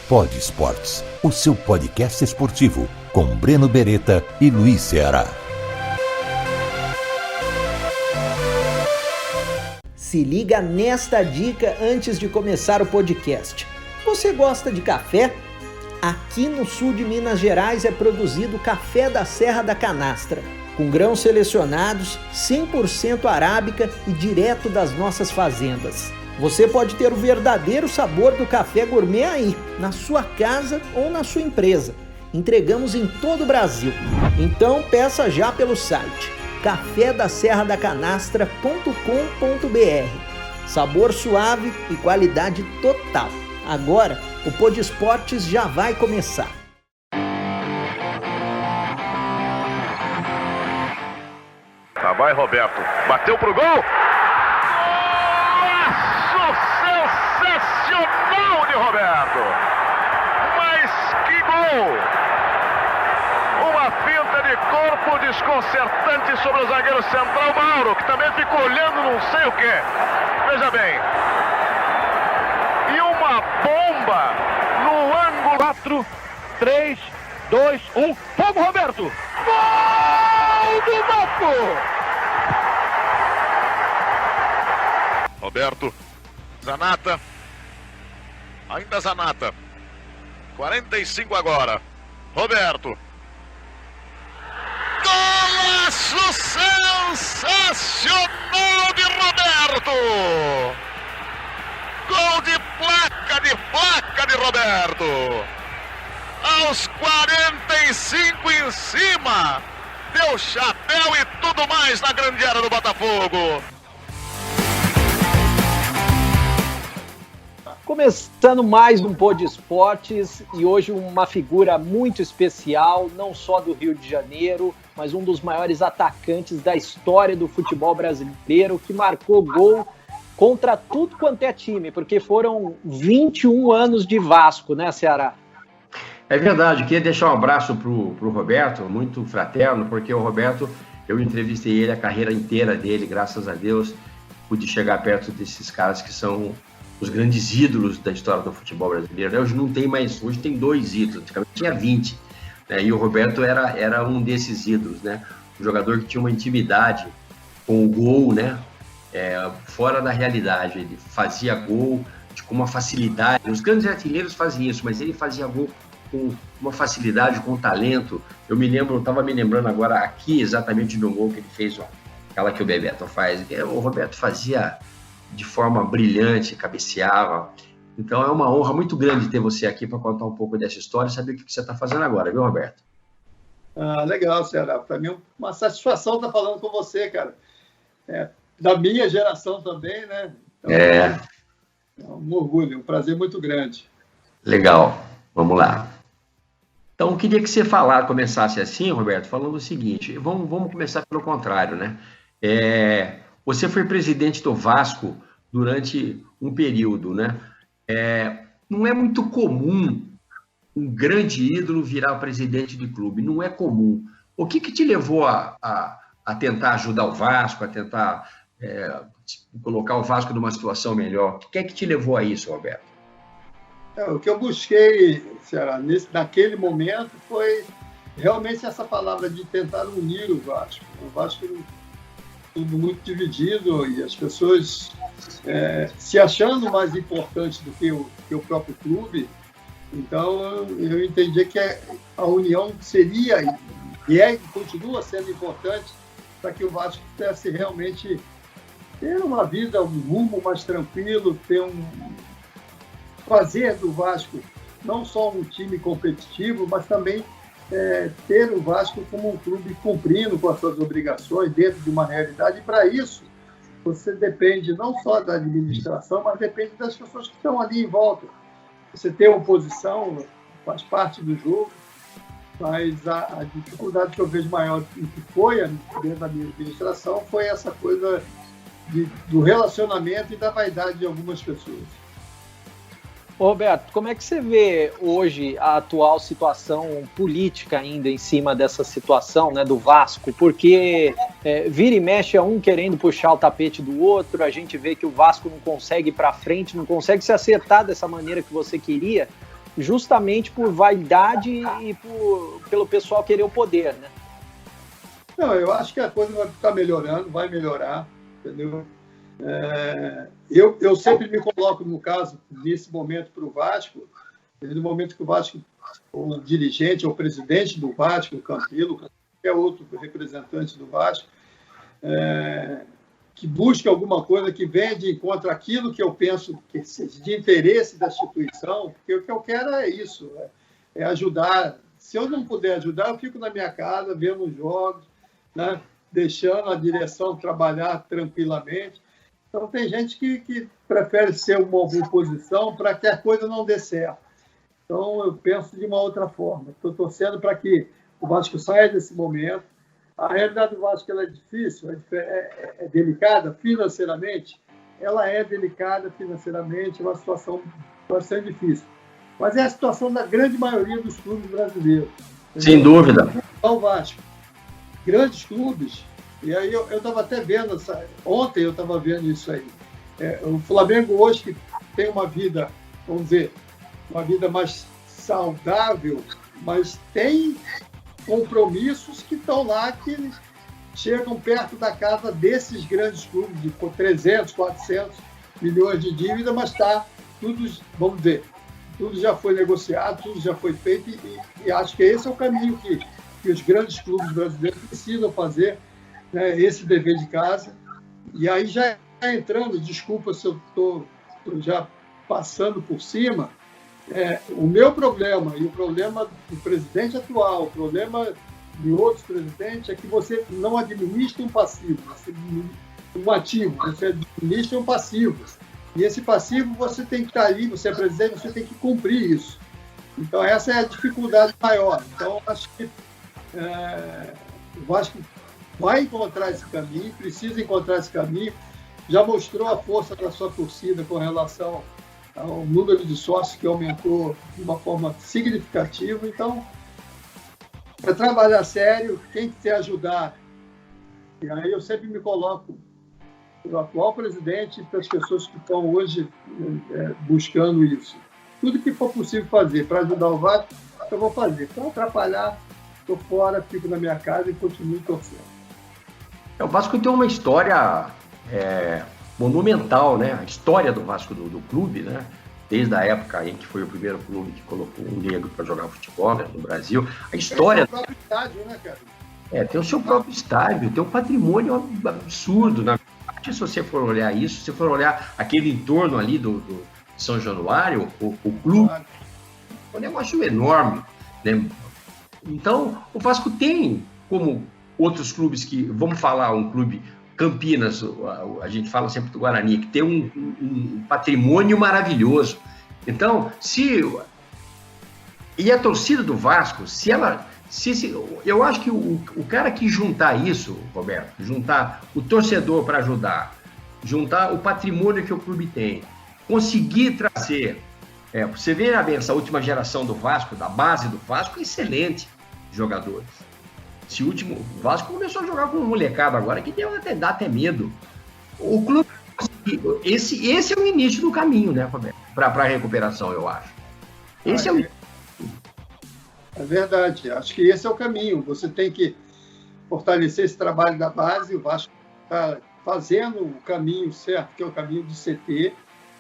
Pod Esportes, o seu podcast esportivo, com Breno Beretta e Luiz Ceará. Se liga nesta dica antes de começar o podcast. Você gosta de café? Aqui no sul de Minas Gerais é produzido café da Serra da Canastra, com grãos selecionados, 100% arábica e direto das nossas fazendas. Você pode ter o verdadeiro sabor do café gourmet aí, na sua casa ou na sua empresa. Entregamos em todo o Brasil. Então peça já pelo site cafedaserradacanastra.com.br. Sabor suave e qualidade total. Agora, o Pod Esportes já vai começar. Lá vai Roberto, bateu pro gol! Sensacional de Roberto! Mas que gol! Uma finta de corpo desconcertante sobre o zagueiro central Mauro, que também ficou olhando não sei o que. Veja bem. E uma bomba no ângulo. 4, 3, 2, 1. Fogo, Roberto! Gol do Vasco! Roberto, Zanata, ainda Zanata, 45 agora, Roberto, golaço sensacional de Roberto, gol de placa de Roberto, aos 45 em cima, deu chapéu e tudo mais na grande área do Botafogo. Começando mais um Pod Esportes e hoje uma figura muito especial, não só do Rio de Janeiro, mas um dos maiores atacantes da história do futebol brasileiro, que marcou gol contra tudo quanto é time, porque foram 21 anos de Vasco, né, Ceará? É verdade, queria deixar um abraço pro Roberto, muito fraterno, porque o Roberto, eu entrevistei ele a carreira inteira dele, graças a Deus, pude chegar perto desses caras que são os grandes ídolos da história do futebol brasileiro. Hoje não tem mais, hoje tem 2 ídolos, antigamente tinha 20, né? E o Roberto era um desses ídolos, né? Um jogador que tinha uma intimidade com o gol, né? Fora da realidade, ele fazia gol com uma facilidade. Os grandes artilheiros faziam isso, mas ele fazia gol com uma facilidade, com talento. Eu estava me lembrando agora aqui exatamente do gol que ele fez, aquela que o Bebeto faz. O Roberto fazia de forma brilhante, cabeceava. Então é uma honra muito grande ter você aqui para contar um pouco dessa história e saber o que você está fazendo agora, viu, Roberto? Legal, Ceará. Para mim é uma satisfação estar falando com você, cara. Da minha geração também, né? Então, é um orgulho, um prazer muito grande. Legal, vamos lá. Então eu queria que você começasse assim, Roberto, falando o seguinte, vamos começar pelo contrário, né? Você foi presidente do Vasco durante um período, né? Não é muito comum um grande ídolo virar presidente de clube, não é comum. O que te levou a tentar ajudar o Vasco, a tentar colocar o Vasco numa situação melhor? O que é que te levou a isso, Roberto? O que eu busquei, Ceará, naquele momento foi realmente essa palavra de tentar unir o Vasco. O Vasco tudo muito dividido e as pessoas se achando mais importantes do que o próprio clube. Então, eu entendi que a união seria e continua sendo importante para que o Vasco pudesse realmente ter uma vida, um rumo mais tranquilo, fazer do Vasco não só um time competitivo, mas também ter o Vasco como um clube cumprindo com as suas obrigações dentro de uma realidade. E para isso, você depende não só da administração, mas depende das pessoas que estão ali em volta. Você tem oposição, faz parte do jogo, mas a dificuldade que eu vejo maior e que foi dentro da minha administração foi essa coisa do relacionamento e da vaidade de algumas pessoas. Roberto, como é que você vê hoje a atual situação política ainda em cima dessa situação, né, do Vasco? Porque vira e mexe um querendo puxar o tapete do outro, a gente vê que o Vasco não consegue ir para frente, não consegue se acertar dessa maneira que você queria. justamente por vaidade e pelo pessoal querer o poder, né? Não, eu acho que a coisa vai ficar melhorando, vai melhorar, entendeu? Eu sempre me coloco, no caso, nesse momento para o Vasco, no momento que o Vasco, o dirigente, ou o presidente do Vasco, o Campilo, qualquer outro representante do Vasco, que busque alguma coisa que venha de encontro àquilo que eu penso que seja de interesse da instituição, porque o que eu quero é isso, é ajudar. Se eu não puder ajudar, eu fico na minha casa, vendo os jogos, né, deixando a direção trabalhar tranquilamente. Então, tem gente que prefere ser uma oposição para que a coisa não dê certo. Então, eu penso de uma outra forma. Estou torcendo para que o Vasco saia desse momento. A realidade do Vasco ela é difícil, é delicada financeiramente. Ela é delicada financeiramente, é uma situação bastante difícil. Mas é a situação da grande maioria dos clubes brasileiros. Sem dúvida. O Vasco, grandes clubes, e aí eu estava até vendo, ontem eu estava vendo isso aí. O Flamengo hoje, que tem uma vida, vamos dizer, uma vida mais saudável, mas tem compromissos que estão lá, que chegam perto da casa desses grandes clubes, de 300, 400 milhões de dívida, mas está tudo, vamos dizer, tudo já foi negociado, tudo já foi feito, e acho que esse é o caminho que os grandes clubes brasileiros precisam fazer, né, esse dever de casa. E aí já entrando, desculpa se eu estou já passando por cima, o meu problema e o problema do presidente atual, o problema de outros presidentes, é que você não administra um passivo, um ativo, você administra um passivo. E esse passivo você tem que estar ali, você é presidente, você tem que cumprir isso. Então essa é a dificuldade maior. Então acho que o Vasco vai encontrar esse caminho, precisa encontrar esse caminho, já mostrou a força da sua torcida com relação ao número de sócios que aumentou de uma forma significativa. Então, para trabalhar sério, quem quiser ajudar, e aí eu sempre me coloco para o atual presidente e para as pessoas que estão hoje buscando isso. Tudo que for possível fazer para ajudar o Vasco, eu vou fazer. Para atrapalhar, estou fora, fico na minha casa e continuo torcendo. O Vasco tem uma história monumental, né? A história do Vasco, do clube, né? Desde a época em que foi o primeiro clube que colocou um negro para jogar futebol, né, no Brasil. A história... Tem o próprio estádio, né, cara? Tem o seu próprio estádio, tem um patrimônio absurdo. Na verdade, se você for olhar isso, se você for olhar aquele entorno ali do São Januário, o clube, é um negócio enorme, né? Então, o Vasco tem, como outros clubes que, vamos falar, um clube Campinas, a gente fala sempre do Guarani, que tem um patrimônio maravilhoso. Então, e a torcida do Vasco, eu acho que o cara que juntar isso, Roberto, juntar o torcedor para ajudar, juntar o patrimônio que o clube tem, conseguir trazer, você vê essa última geração do Vasco, da base do Vasco, excelente jogadores. O Vasco começou a jogar com um molecado agora que dá até medo. O clube, esse é o início do caminho, né, Roberto? Para a recuperação, eu acho. Esse É verdade, acho que esse é o caminho. Você tem que fortalecer esse trabalho da base. O Vasco está fazendo o caminho certo, que é o caminho do CT,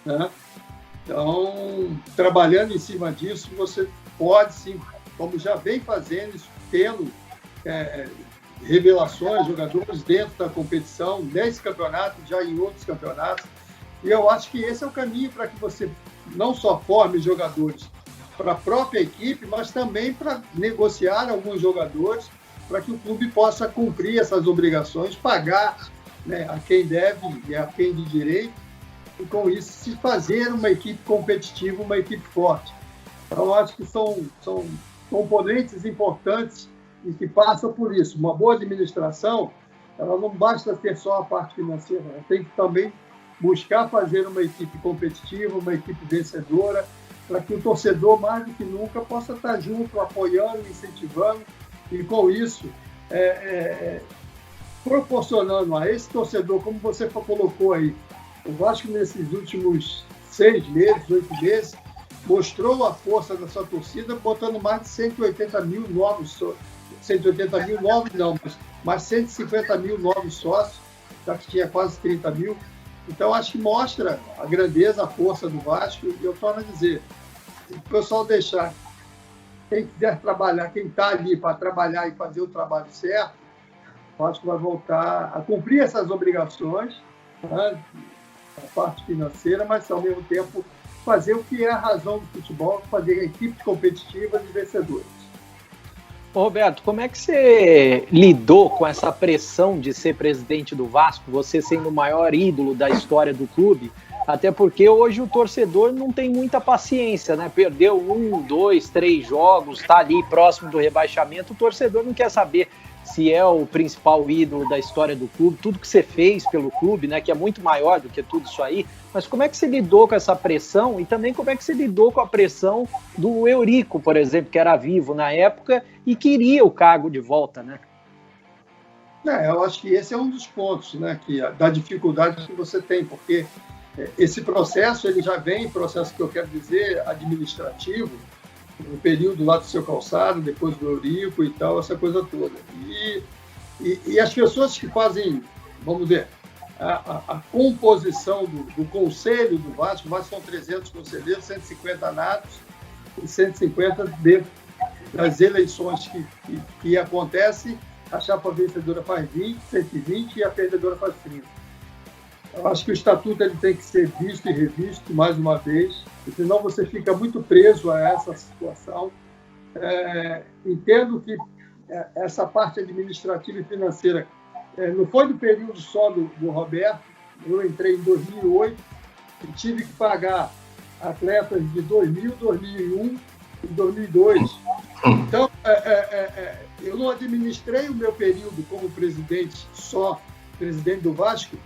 né? Então, trabalhando em cima disso, você pode sim, como já vem fazendo, tendo revelações, jogadores dentro da competição, nesse campeonato, já em outros campeonatos. E eu acho que esse é o caminho para que você não só forme jogadores para a própria equipe, mas também para negociar alguns jogadores para que o clube possa cumprir essas obrigações, pagar, né, a quem deve e a quem de direito, e com isso se fazer uma equipe competitiva, uma equipe forte. Então, eu acho que são componentes importantes e que passam por isso. Uma boa administração, ela não basta ter só a parte financeira, ela tem que também buscar fazer uma equipe competitiva, uma equipe vencedora, para que o torcedor, mais do que nunca, possa estar junto, apoiando, incentivando, e com isso, proporcionando a esse torcedor, como você colocou aí, o Vasco nesses últimos 6 meses, 8 meses, mostrou a força da sua torcida, botando mais de 180 mil novos, 180 mil novos não, mas mais 150 mil novos sócios, já que tinha quase 30 mil. Então, acho que mostra a grandeza, a força do Vasco, e eu torno a dizer, se o pessoal deixar, quem quiser trabalhar, quem está ali para trabalhar e fazer o trabalho certo, o Vasco vai voltar a cumprir essas obrigações, né, a parte financeira, mas, ao mesmo tempo, fazer o que é a razão do futebol, fazer equipes competitivas e vencedoras. Ô Roberto, como é que você lidou com essa pressão de ser presidente do Vasco, você sendo o maior ídolo da história do clube? Até porque hoje o torcedor não tem muita paciência, né? Perdeu 1, 2, 3 jogos, está ali próximo do rebaixamento, o torcedor não quer saber se é o principal ídolo da história do clube, tudo que você fez pelo clube, né, que é muito maior do que tudo isso aí, mas como é que você lidou com essa pressão e também como é que você lidou com a pressão do Eurico, por exemplo, que era vivo na época e queria o cargo de volta, né? Eu acho que esse é um dos pontos, né, da dificuldade que você tem, porque esse processo ele já vem, processo que eu quero dizer, administrativo, no período lá do Seu Calçado, depois do Eurico e tal, essa coisa toda. E as pessoas que fazem, vamos dizer, a composição do conselho do Vasco são 300 conselheiros, 150 natos e 150 dentro das eleições que acontecem, a chapa vencedora faz 20, 120 e a perdedora faz 30. Eu acho que o estatuto ele tem que ser visto e revisto mais uma vez, senão você fica muito preso a essa situação. Entendo que essa parte administrativa e financeira não foi do período só do Roberto. Eu entrei em 2008 e tive que pagar atletas de 2000, 2001 e 2002. Então, eu não administrei o meu período como presidente, só presidente do Vasco,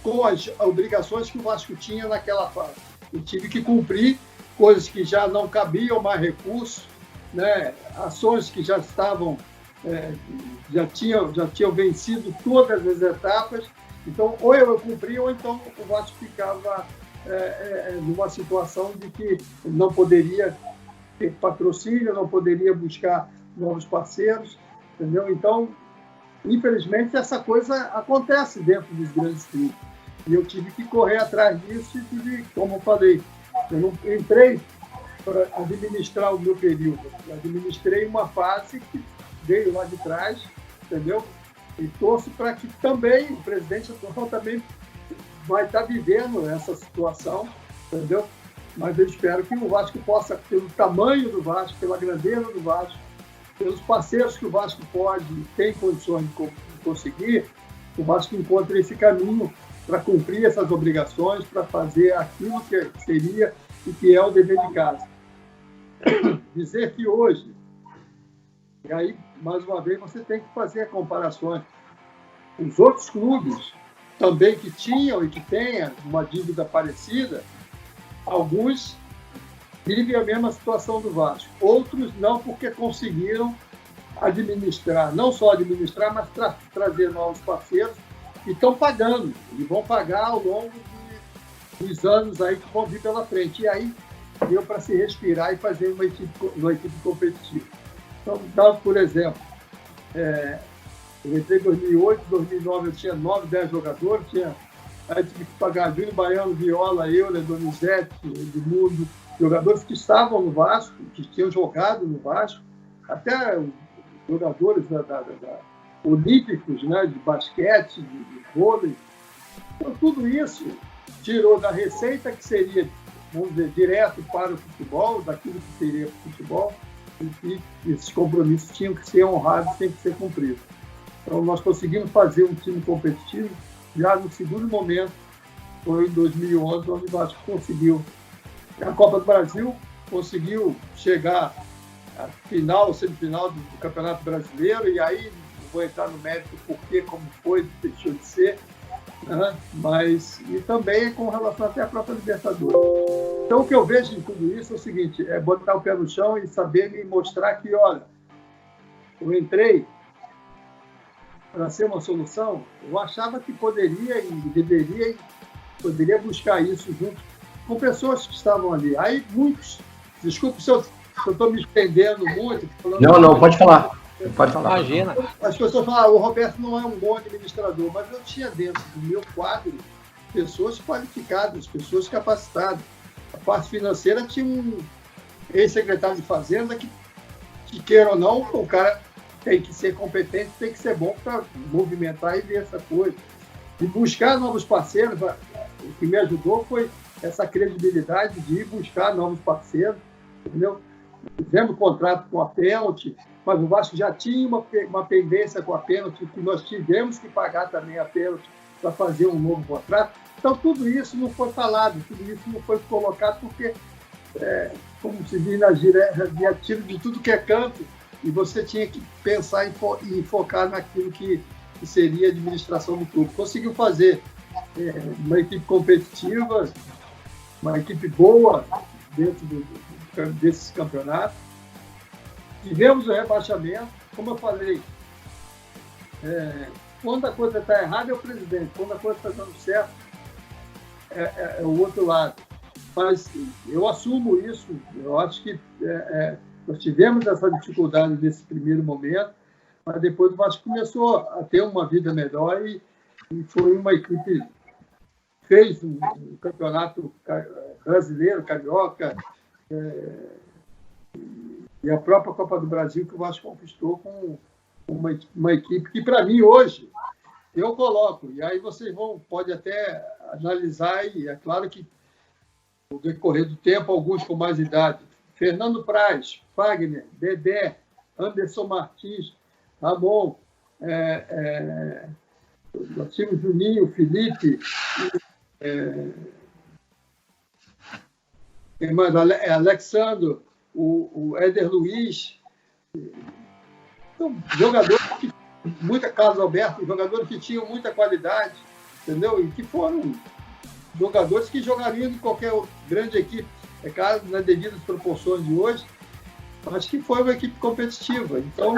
com as obrigações que o Vasco tinha naquela fase. Eu tive que cumprir coisas que já não cabiam mais recursos, né? Ações que já estavam, já tinham vencido todas as etapas. Então, ou eu cumpria, ou então o Vasco ficava numa situação de que não poderia ter patrocínio, não poderia buscar novos parceiros, entendeu? Então, infelizmente, essa coisa acontece dentro dos grandes clubes. E eu tive que correr atrás disso e tive, como eu falei, eu não entrei para administrar o meu período. Eu administrei uma fase que veio lá de trás, entendeu? E torço para que também o presidente atual também vai estar vivendo essa situação, entendeu? Mas eu espero que o Vasco possa, pelo tamanho do Vasco, pela grandeza do Vasco, pelos parceiros que o Vasco pode e tem condições de conseguir, o Vasco encontre esse caminho para cumprir essas obrigações, para fazer aquilo que seria e que é o dever de casa. Dizer que hoje, e aí, mais uma vez, você tem que fazer comparações. Os outros clubes também que tinham e que têm uma dívida parecida, alguns vivem a mesma situação do Vasco. Outros não, porque conseguiram administrar, não só administrar, mas trazer novos parceiros e estão pagando, e vão pagar ao longo dos anos aí que vão vir pela frente. E aí deu para se respirar e fazer uma equipe competitiva. Então, dado por exemplo, eu entrei em 2008, 2009 eu tinha 9, 10 jogadores, aí tive que pagar Júnior Baiano, Viola, Euler, Donizete, Edmundo, jogadores que estavam no Vasco, que tinham jogado no Vasco, até jogadores olímpicos, né, de basquete, de vôlei. Então, tudo isso tirou da receita que seria, vamos dizer, direto para o futebol, daquilo que seria para o futebol, e esses compromissos tinham que ser honrados, tinham que ser cumpridos. Então, nós conseguimos fazer um time competitivo já no segundo momento, foi em 2011, onde o Vasco conseguiu a Copa do Brasil, conseguiu chegar à final, semifinal do Campeonato Brasileiro, e aí não vou entrar no mérito porquê, como foi, deixou de ser, né? Mas e também com relação até à própria Libertadores. Então, o que eu vejo em tudo isso é o seguinte, é botar o pé no chão e saber me mostrar que, olha, eu entrei para ser uma solução, eu achava que poderia e poderia buscar isso junto com pessoas que estavam ali. Aí muitos, desculpe se eu estou me estendendo muito. Não, pode falar. Pode falar. Imagina. As pessoas falam, o Roberto não é um bom administrador, mas eu tinha dentro do meu quadro pessoas qualificadas, pessoas capacitadas. A parte financeira tinha um ex-secretário de Fazenda que queira ou não, o cara tem que ser competente, tem que ser bom para movimentar e ver essa coisa. E buscar novos parceiros, o que me ajudou foi essa credibilidade de ir buscar novos parceiros, entendeu? Fizemos contrato com a Pênalti, mas o Vasco já tinha uma pendência com a Pênalti, que nós tivemos que pagar também a Pênalti para fazer um novo contrato. Então, tudo isso não foi falado, tudo isso não foi colocado, porque, como se diz na gíria, é tiro de tudo que é canto, e você tinha que pensar e focar naquilo que seria a administração do clube. Conseguiu fazer uma equipe competitiva, uma equipe boa dentro desses campeonatos. Tivemos o rebaixamento, como eu falei, quando a coisa está errada é o presidente, quando a coisa está dando certo é o outro lado. Mas eu assumo isso, eu acho que nós tivemos essa dificuldade nesse primeiro momento, mas depois o Vasco começou a ter uma vida melhor e foi uma equipe que fez um campeonato brasileiro, carioca, e a própria Copa do Brasil que o Vasco conquistou com uma equipe que, para mim, hoje, eu coloco. E aí vocês podem até analisar, e é claro que, no decorrer do tempo, alguns com mais idade. Fernando Praz, Fagner, Dedé, Anderson Martins, Ramon, nós tínhamos Juninho, Felipe, Alexandro, o Éder Luiz, então, jogadores que Carlos Alberto, jogadores que tinham muita qualidade, entendeu? E que foram jogadores que jogariam em qualquer grande equipe, é claro, nas devidas proporções de hoje, mas que foi uma equipe competitiva. Então,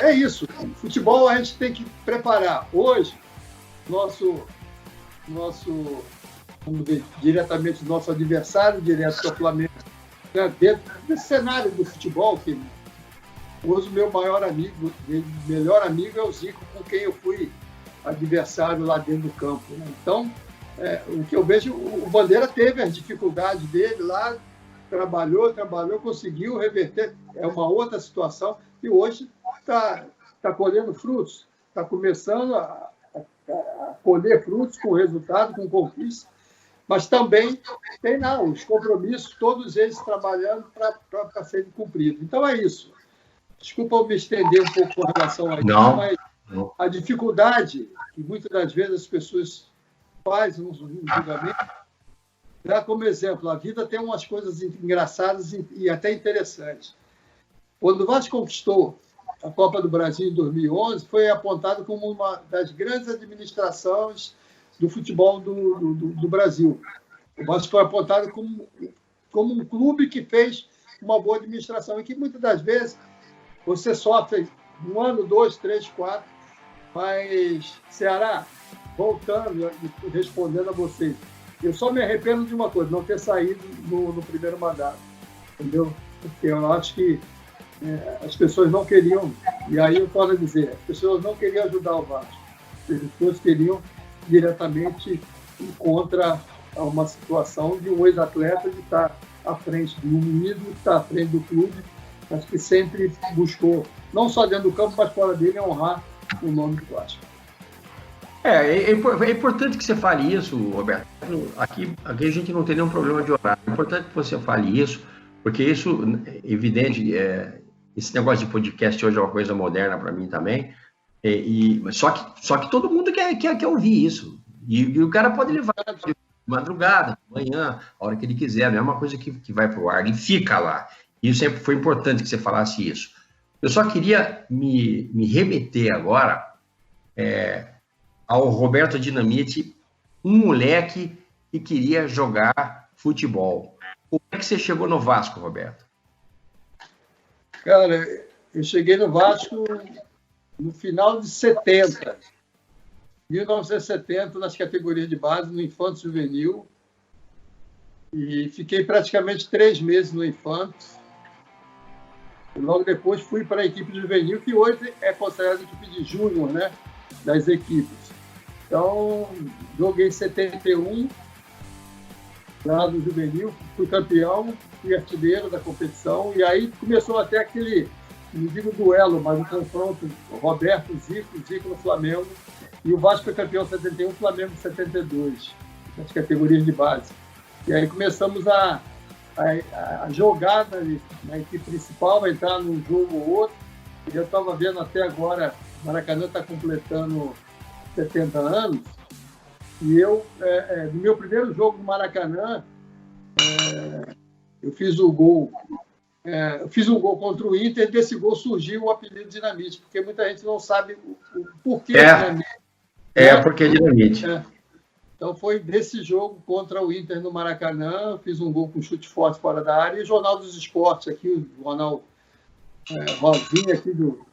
é isso. O futebol a gente tem que preparar. Hoje, nosso vamos ver, diretamente nosso adversário, direto do Flamengo, né, dentro desse cenário do futebol, que hoje o meu melhor amigo é o Zico, com quem eu fui adversário lá dentro do campo. Né? Então, o que eu vejo, o Bandeira teve as dificuldades dele lá, trabalhou, conseguiu reverter, é uma outra situação, e hoje está colhendo frutos, está começando a colher frutos com resultado, com conquista, mas também tem os compromissos, todos eles trabalhando para serem cumpridos. Então é isso. Desculpa eu me estender um pouco com relação a isso, mas a dificuldade que muitas das vezes as pessoas fazem um julgamento, dá como exemplo, a vida tem umas coisas engraçadas e até interessantes. Quando o Vasco conquistou a Copa do Brasil em 2011, foi apontado como uma das grandes administrações do futebol do Brasil. O Vasco foi apontado como um clube que fez uma boa administração e que muitas das vezes você sofre 1 ano, 2, 3, 4, mas Ceará, voltando e respondendo a vocês, eu só me arrependo de uma coisa, não ter saído no primeiro mandato, entendeu? Porque eu acho que as pessoas não queriam, e aí eu posso dizer, as pessoas não queriam ajudar o Vasco, as pessoas queriam diretamente ir contra uma situação de um ex-atleta de estar à frente de um ídolo, que está à frente do clube, mas que sempre buscou, não só dentro do campo, mas fora dele, honrar o nome do Vasco. É importante que você fale isso, Roberto. Aqui a gente não tem nenhum problema de horário. É importante que você fale isso, porque isso, evidente, esse negócio de podcast hoje é uma coisa moderna para mim também. Só que todo mundo quer ouvir isso. E o cara pode levar de madrugada, de manhã, a hora que ele quiser. Não é uma coisa que vai para o ar e fica lá. E sempre foi importante que você falasse isso. Eu só queria me remeter agora ao Roberto Dinamite, um moleque que queria jogar futebol. Como é que você chegou no Vasco, Roberto? Cara, eu cheguei no Vasco no final de 70, 1970, nas categorias de base, no Infanto Juvenil. E fiquei praticamente 3 meses no Infantos. E logo depois fui para a equipe juvenil, que hoje é considerada a equipe de júnior, né, das equipes. Então, joguei em 71, lá no juvenil, fui campeão, fui artilheiro da competição, e aí começou até aquele, não digo duelo, mas o confronto, Roberto, Zico no Flamengo, e o Vasco foi campeão em 71, o Flamengo em 72, nas categorias de base. E aí começamos a jogar na equipe principal, a entrar num jogo ou outro. E eu estava vendo até agora, o Maracanã está completando 70 anos, e eu, no meu primeiro jogo no Maracanã, eu fiz o gol. Eu fiz um gol contra o Inter, e desse gol surgiu o apelido Dinamite, porque muita gente não sabe o porquê Dinamite. Porque Dinamite. Então foi desse jogo contra o Inter no Maracanã, fiz um gol com chute forte fora da área, e o Jornal dos Esportes, aqui, o jornal Rosinha aqui do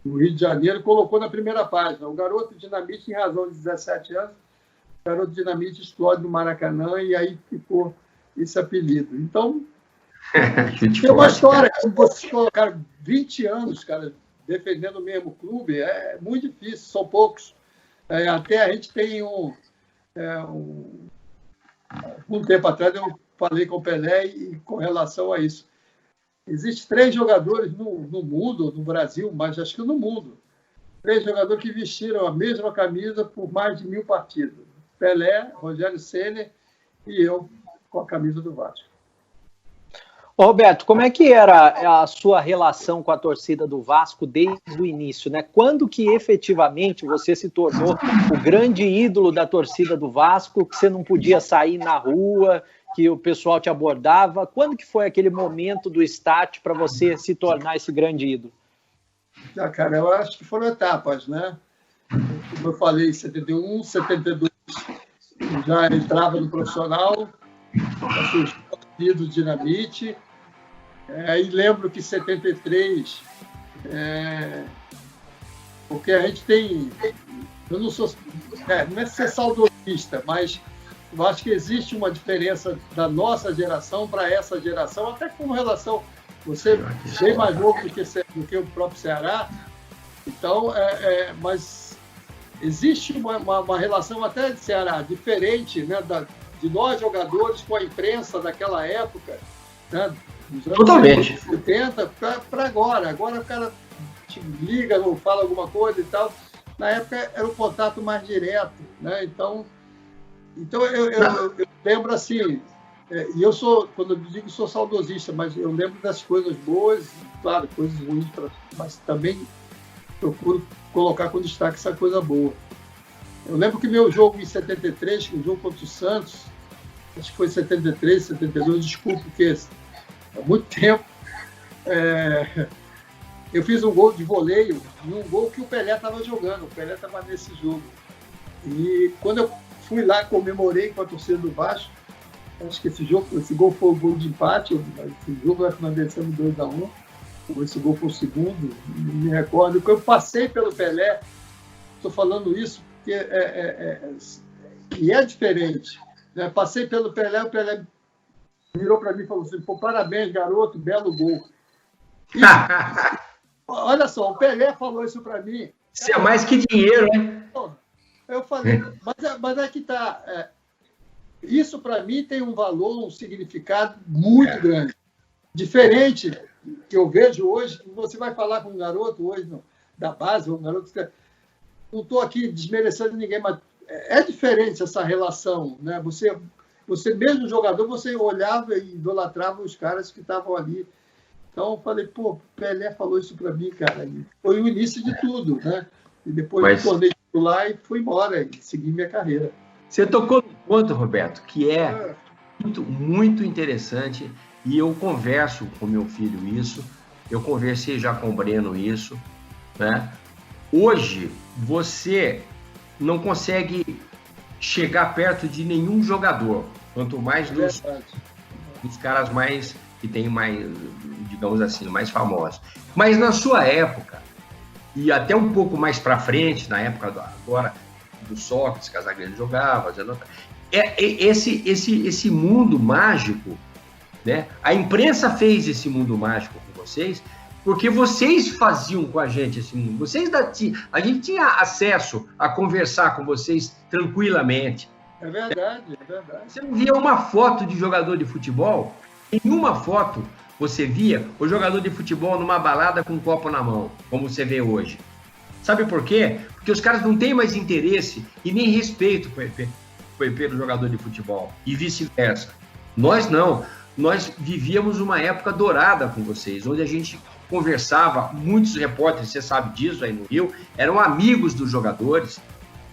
Rio de Janeiro, colocou na primeira página: o garoto Dinamite, em razão de 17 anos, o garoto Dinamite explode no Maracanã, e aí ficou esse apelido. Então, tem uma história, como vocês colocaram, 20 anos, cara, defendendo o mesmo clube, é muito difícil, são poucos. Até a gente tem um tempo atrás eu falei com o Pelé e com relação a isso. Existem 3 jogadores no mundo, no Brasil, mas acho que no mundo, 3 jogadores que vestiram a mesma camisa por mais de 1000 partidas. Pelé, Rogério Ceni e eu com a camisa do Vasco. Roberto, como é que era a sua relação com a torcida do Vasco desde o início, né? Quando que efetivamente você se tornou o grande ídolo da torcida do Vasco, que você não podia sair na rua, que o pessoal te abordava? Quando que foi aquele momento do start para você se tornar esse grande ídolo? Cara, eu acho que foram etapas, né? Como eu falei, em 71, 72, já entrava no profissional, já surgiu o apelido Dinamite. E lembro que em 73, porque a gente tem, eu não sou, não é ser saudosista, mas eu acho que existe uma diferença da nossa geração para essa geração, até com relação, você é bem mais novo do que o próprio Ceará, então, mas existe uma relação até de Ceará diferente, né, de nós jogadores com a imprensa daquela época, né? Totalmente. 70 para agora. Agora o cara te liga ou fala alguma coisa e tal. Na época era um contato mais direto, né? Então eu lembro assim, e eu sou, quando eu digo sou saudosista, mas eu lembro das coisas boas, claro, coisas ruins, mas também procuro colocar com destaque essa coisa boa. Eu lembro que meu jogo em 73, o jogo contra o Santos, acho que foi 73, 72, desculpa, porque há muito tempo, eu fiz um gol de voleio e um gol que o Pelé estava jogando. O Pelé estava nesse jogo. E quando eu fui lá, comemorei com a torcida do Vasco, acho que esse gol foi o gol de empate. Esse jogo nós vencemos 2-1. Esse gol foi o segundo, não me recordo. Quando eu passei pelo Pelé, estou falando isso porque é diferente. Né? Passei pelo Pelé, o Pelé virou para mim e falou assim: pô, parabéns, garoto, belo gol. Olha só, o Pelé falou isso para mim. Isso é mais que dinheiro, né? Eu falei, mas é que tá. Isso para mim tem um valor, um significado muito grande. Diferente que eu vejo hoje, você vai falar com um garoto hoje da base, um garoto que não estou aqui desmerecendo ninguém, mas é diferente essa relação, né? Você mesmo jogador, você olhava e idolatrava os caras que estavam ali. Então, eu falei, pô, Pelé falou isso para mim, cara. E foi o início de tudo, né? E depois eu me tornei titular e fui embora e segui minha carreira. Você tocou no ponto, Roberto, que é muito, muito interessante. E eu converso com meu filho isso, eu conversei já com o Breno isso, né? Hoje, você não consegue chegar perto de nenhum jogador, quanto mais dos caras mais que tem mais, digamos assim, mais famosos. Mas na sua época, e até um pouco mais para frente, na época agora do Sócrates, Casagrande jogava, esse mundo mágico, né? A imprensa fez esse mundo mágico com vocês, porque vocês faziam com a gente esse mundo. A gente tinha acesso a conversar com vocês tranquilamente. É verdade, é verdade. Você não via uma foto de jogador de futebol, nenhuma foto você via o jogador de futebol numa balada com um copo na mão, como você vê hoje. Sabe por quê? Porque os caras não têm mais interesse e nem respeito pelo jogador de futebol, e vice-versa. Nós não. Nós vivíamos uma época dourada com vocês, onde a gente conversava, muitos repórteres, você sabe disso aí no Rio, eram amigos dos jogadores,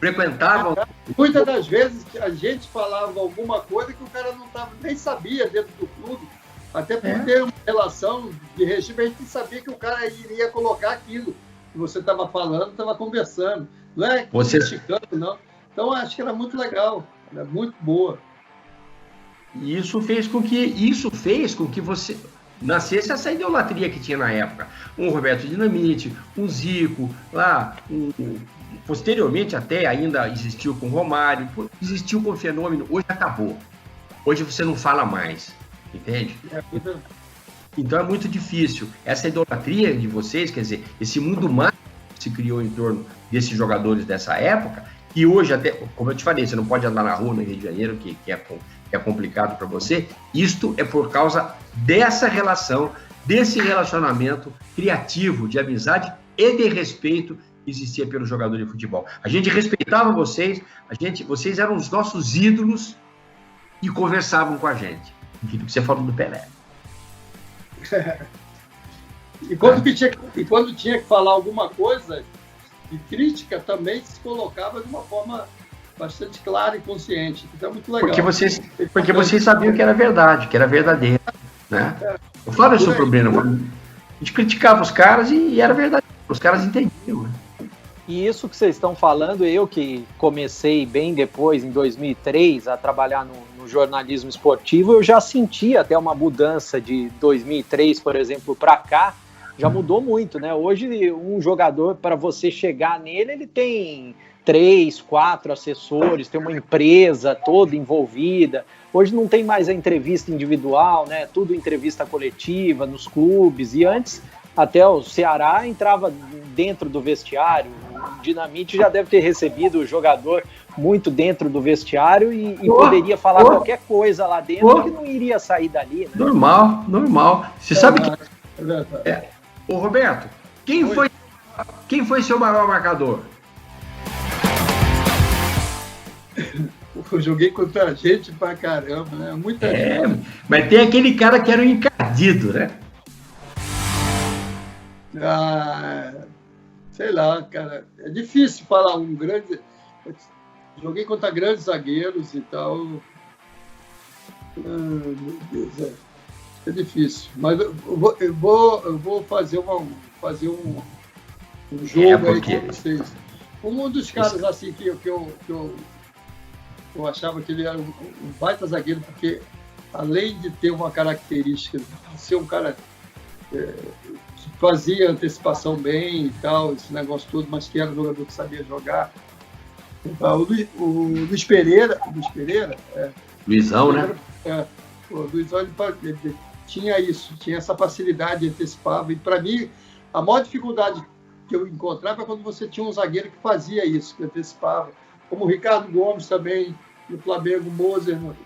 frequentavam... Muitas das vezes a gente falava alguma coisa que o cara nem sabia dentro do clube, até por ter uma relação de regime, a gente sabia que o cara iria colocar aquilo que você estava falando, estava conversando. Não é criticando, não. Então, acho que era muito legal, era muito boa. E isso fez com que você nascesse essa idolatria que tinha na época. Um Roberto Dinamite, um Zico, lá, posteriormente até ainda existiu com o Romário, existiu com o Fenômeno, hoje acabou. Hoje você não fala mais, entende? Então é muito difícil. Essa idolatria de vocês, quer dizer, esse mundo mágico que se criou em torno desses jogadores dessa época, e hoje até, como eu te falei, você não pode andar na rua no Rio de Janeiro, que é complicado para você. Isto é por causa dessa relação, desse relacionamento criativo, de amizade e de respeito que existia pelo jogador de futebol. A gente respeitava vocês, vocês eram os nossos ídolos e conversavam com a gente. Aquilo que você falou do Pelé. E quando tinha que falar alguma coisa de crítica, também se colocava de uma forma bastante clara e consciente. Então é muito legal. Porque vocês sabiam que era verdade, que era verdadeiro. Né? O Flávio é sobre o Breno. A gente criticava os caras e era verdade. Os caras entendiam. Né? E isso que vocês estão falando, eu que comecei bem depois, em 2003, a trabalhar no jornalismo esportivo, eu já senti até uma mudança de 2003, por exemplo, para cá, já mudou muito, né? Hoje, um jogador, para você chegar nele, ele tem 3, 4 assessores, tem uma empresa toda envolvida. Hoje não tem mais a entrevista individual, né? Tudo entrevista coletiva nos clubes. E antes, até o Ceará entrava dentro do vestiário. O Dinamite já deve ter recebido o jogador muito dentro do vestiário e poderia falar qualquer coisa lá dentro que não iria sair dali. Né? Normal. Você sabe que... Ô, Roberto, quem foi seu maior marcador? Eu joguei contra a gente pra caramba, né? Muita gente. Mas tem aquele cara que era o encardido, né? Sei lá, cara. É difícil falar um grande... Joguei contra grandes zagueiros e tal. Meu Deus, é difícil. Mas eu vou fazer um jogo aí com vocês. Um dos caras assim que eu achava que ele era um baita zagueiro, porque além de ter uma característica de ser um cara que fazia antecipação bem e tal, esse negócio todo, mas que era um jogador que sabia jogar. O Luiz Pereira. Luizão, né? O Luizão, ele tinha isso, tinha essa facilidade de antecipar. E para mim, a maior dificuldade que eu encontrava é quando você tinha um zagueiro que fazia isso, que antecipava. Como o Ricardo Gomes também, no Flamengo, Moser no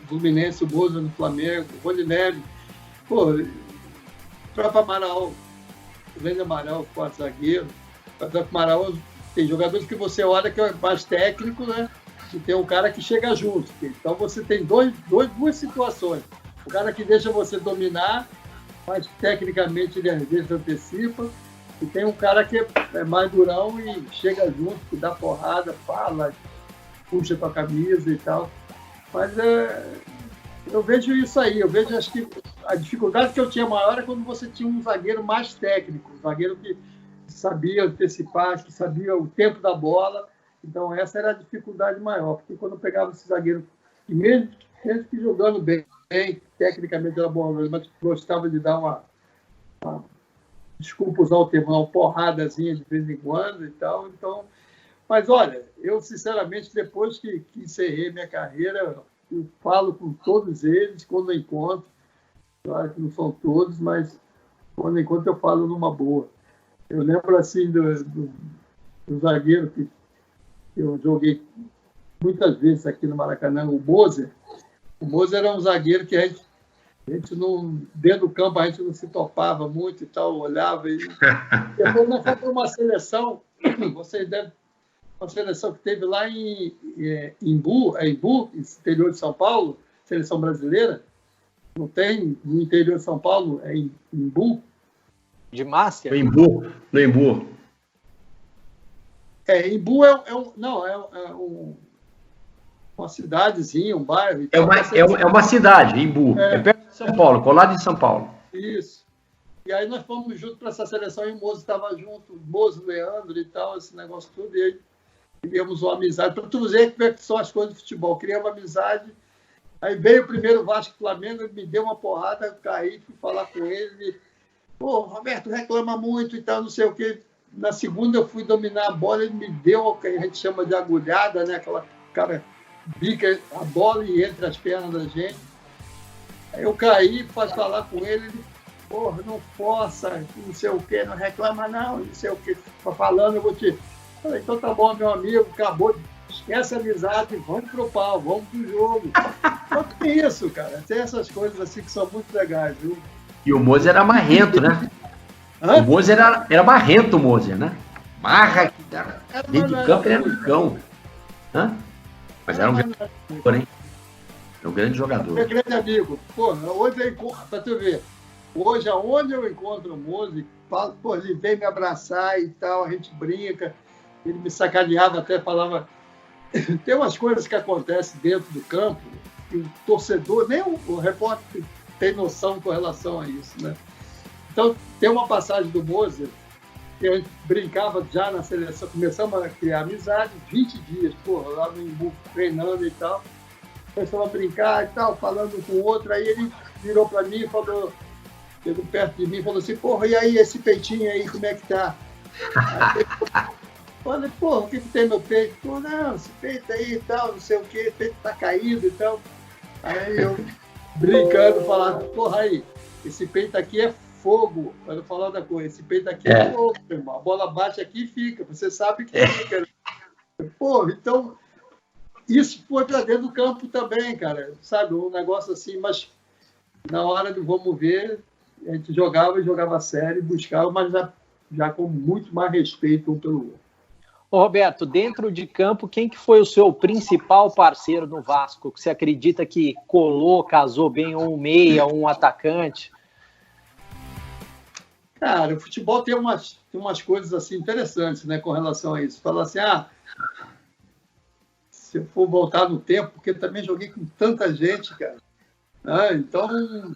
Fluminense, o Moser no Flamengo, o Rodinelli. O próprio Amaral, o grande Amaral, quarto zagueiro. O próprio Amaral, tem jogadores que você olha que é mais técnico, né? E tem um cara que chega junto. Então você tem duas situações. O cara que deixa você dominar, mas tecnicamente ele às vezes antecipa. E tem um cara que é mais durão e chega junto, que dá porrada, fala, puxa tua camisa e tal. Mas eu vejo isso aí. Eu vejo, acho que a dificuldade que eu tinha maior é quando você tinha um zagueiro mais técnico, um zagueiro que sabia antecipar, que sabia o tempo da bola. Então essa era a dificuldade maior, porque quando eu pegava esse zagueiro, e mesmo que jogando bem, tecnicamente era bom, mas gostava de dar uma desculpa usar o termo, uma porradazinha de vez em quando e tal. Então Mas, olha, eu, sinceramente, depois que encerrei minha carreira, eu falo com todos eles quando eu encontro. Claro que não são todos, mas quando eu encontro eu falo numa boa. Eu lembro, assim, do zagueiro que eu joguei muitas vezes aqui no Maracanã, o Moser. O Moser era um zagueiro que a gente não, dentro do campo, a gente não se topava muito e tal, olhava. E depois nós fomos para uma seleção, vocês devem. Uma seleção que teve lá em Imbu, interior de São Paulo, seleção brasileira. Não tem no interior de São Paulo, é em Imbu. De Márcia? No Imbu. Imbu uma cidadezinha, um bairro. É uma cidade, Imbu. É perto de São Paulo, colado de São Paulo. Isso. E aí nós fomos juntos para essa seleção e o Mozo estava junto, o Mozo, Leandro e tal, esse negócio tudo. E aí criamos uma amizade. Para tu ver como é que são as coisas do futebol. Criamos uma amizade. Aí veio o primeiro Vasco Flamengo, ele me deu uma porrada, eu caí, fui falar com ele. Pô, Roberto reclama muito e tal, não sei o quê. Na segunda eu fui dominar a bola, ele me deu o que a gente chama de agulhada, né? Aquela cara bica a bola e entre as pernas da gente. Aí eu caí, fui falar com ele, porra, não força, não sei o quê, não reclama não sei o quê. Falando, eu vou te... Falei, então tá bom, meu amigo, acabou, esquece a amizade, vamos pro pau, vamos pro jogo. Só que tem isso, cara, tem essas coisas assim que são muito legais, viu? E o Moser era marrento, né? O Moser era marrento, o Moser, né? Marra, dentro do campo ele era um cão. Mas era um grande jogador, hein? Era um grande jogador. Meu grande amigo. Pô, hoje eu encontro, pra tu ver, hoje aonde eu encontro o Moser, pô, ele vem me abraçar e tal, a gente brinca, ele me sacaneava, até falava... Tem umas coisas que acontecem dentro do campo que o torcedor, nem o repórter tem noção com relação a isso, né? Então, tem uma passagem do Moser que a gente brincava já na seleção, começamos a criar amizade, 20 dias, porra, lá no Imbu, treinando e tal. Começamos a brincar e tal, falando com o outro, aí ele virou para mim e falou, chegou perto de mim e falou assim, porra, e aí, esse peitinho aí, como é que tá? Aí, falei, porra, o que tem meu peito? Pô, não, esse peito aí e tal, não sei o que, o peito tá caído e tal. Aí eu, brincando, falava, porra, aí, esse peito aqui é fogo, para não falar da coisa, esse peito aqui é fogo, irmão. A bola bate aqui e fica, você sabe que fica. Pô, então, isso foi para dentro do campo também, cara, sabe, um negócio assim, mas na hora do vamos ver, a gente jogava sério, buscava, mas já com muito mais respeito um pelo outro. Ô Roberto, dentro de campo, quem que foi o seu principal parceiro no Vasco? Que você acredita que colou, casou bem, um meia, um atacante? Cara, o futebol tem umas coisas assim interessantes, né, com relação a isso. Fala assim, se eu for voltar no tempo, porque também joguei com tanta gente, cara. Então,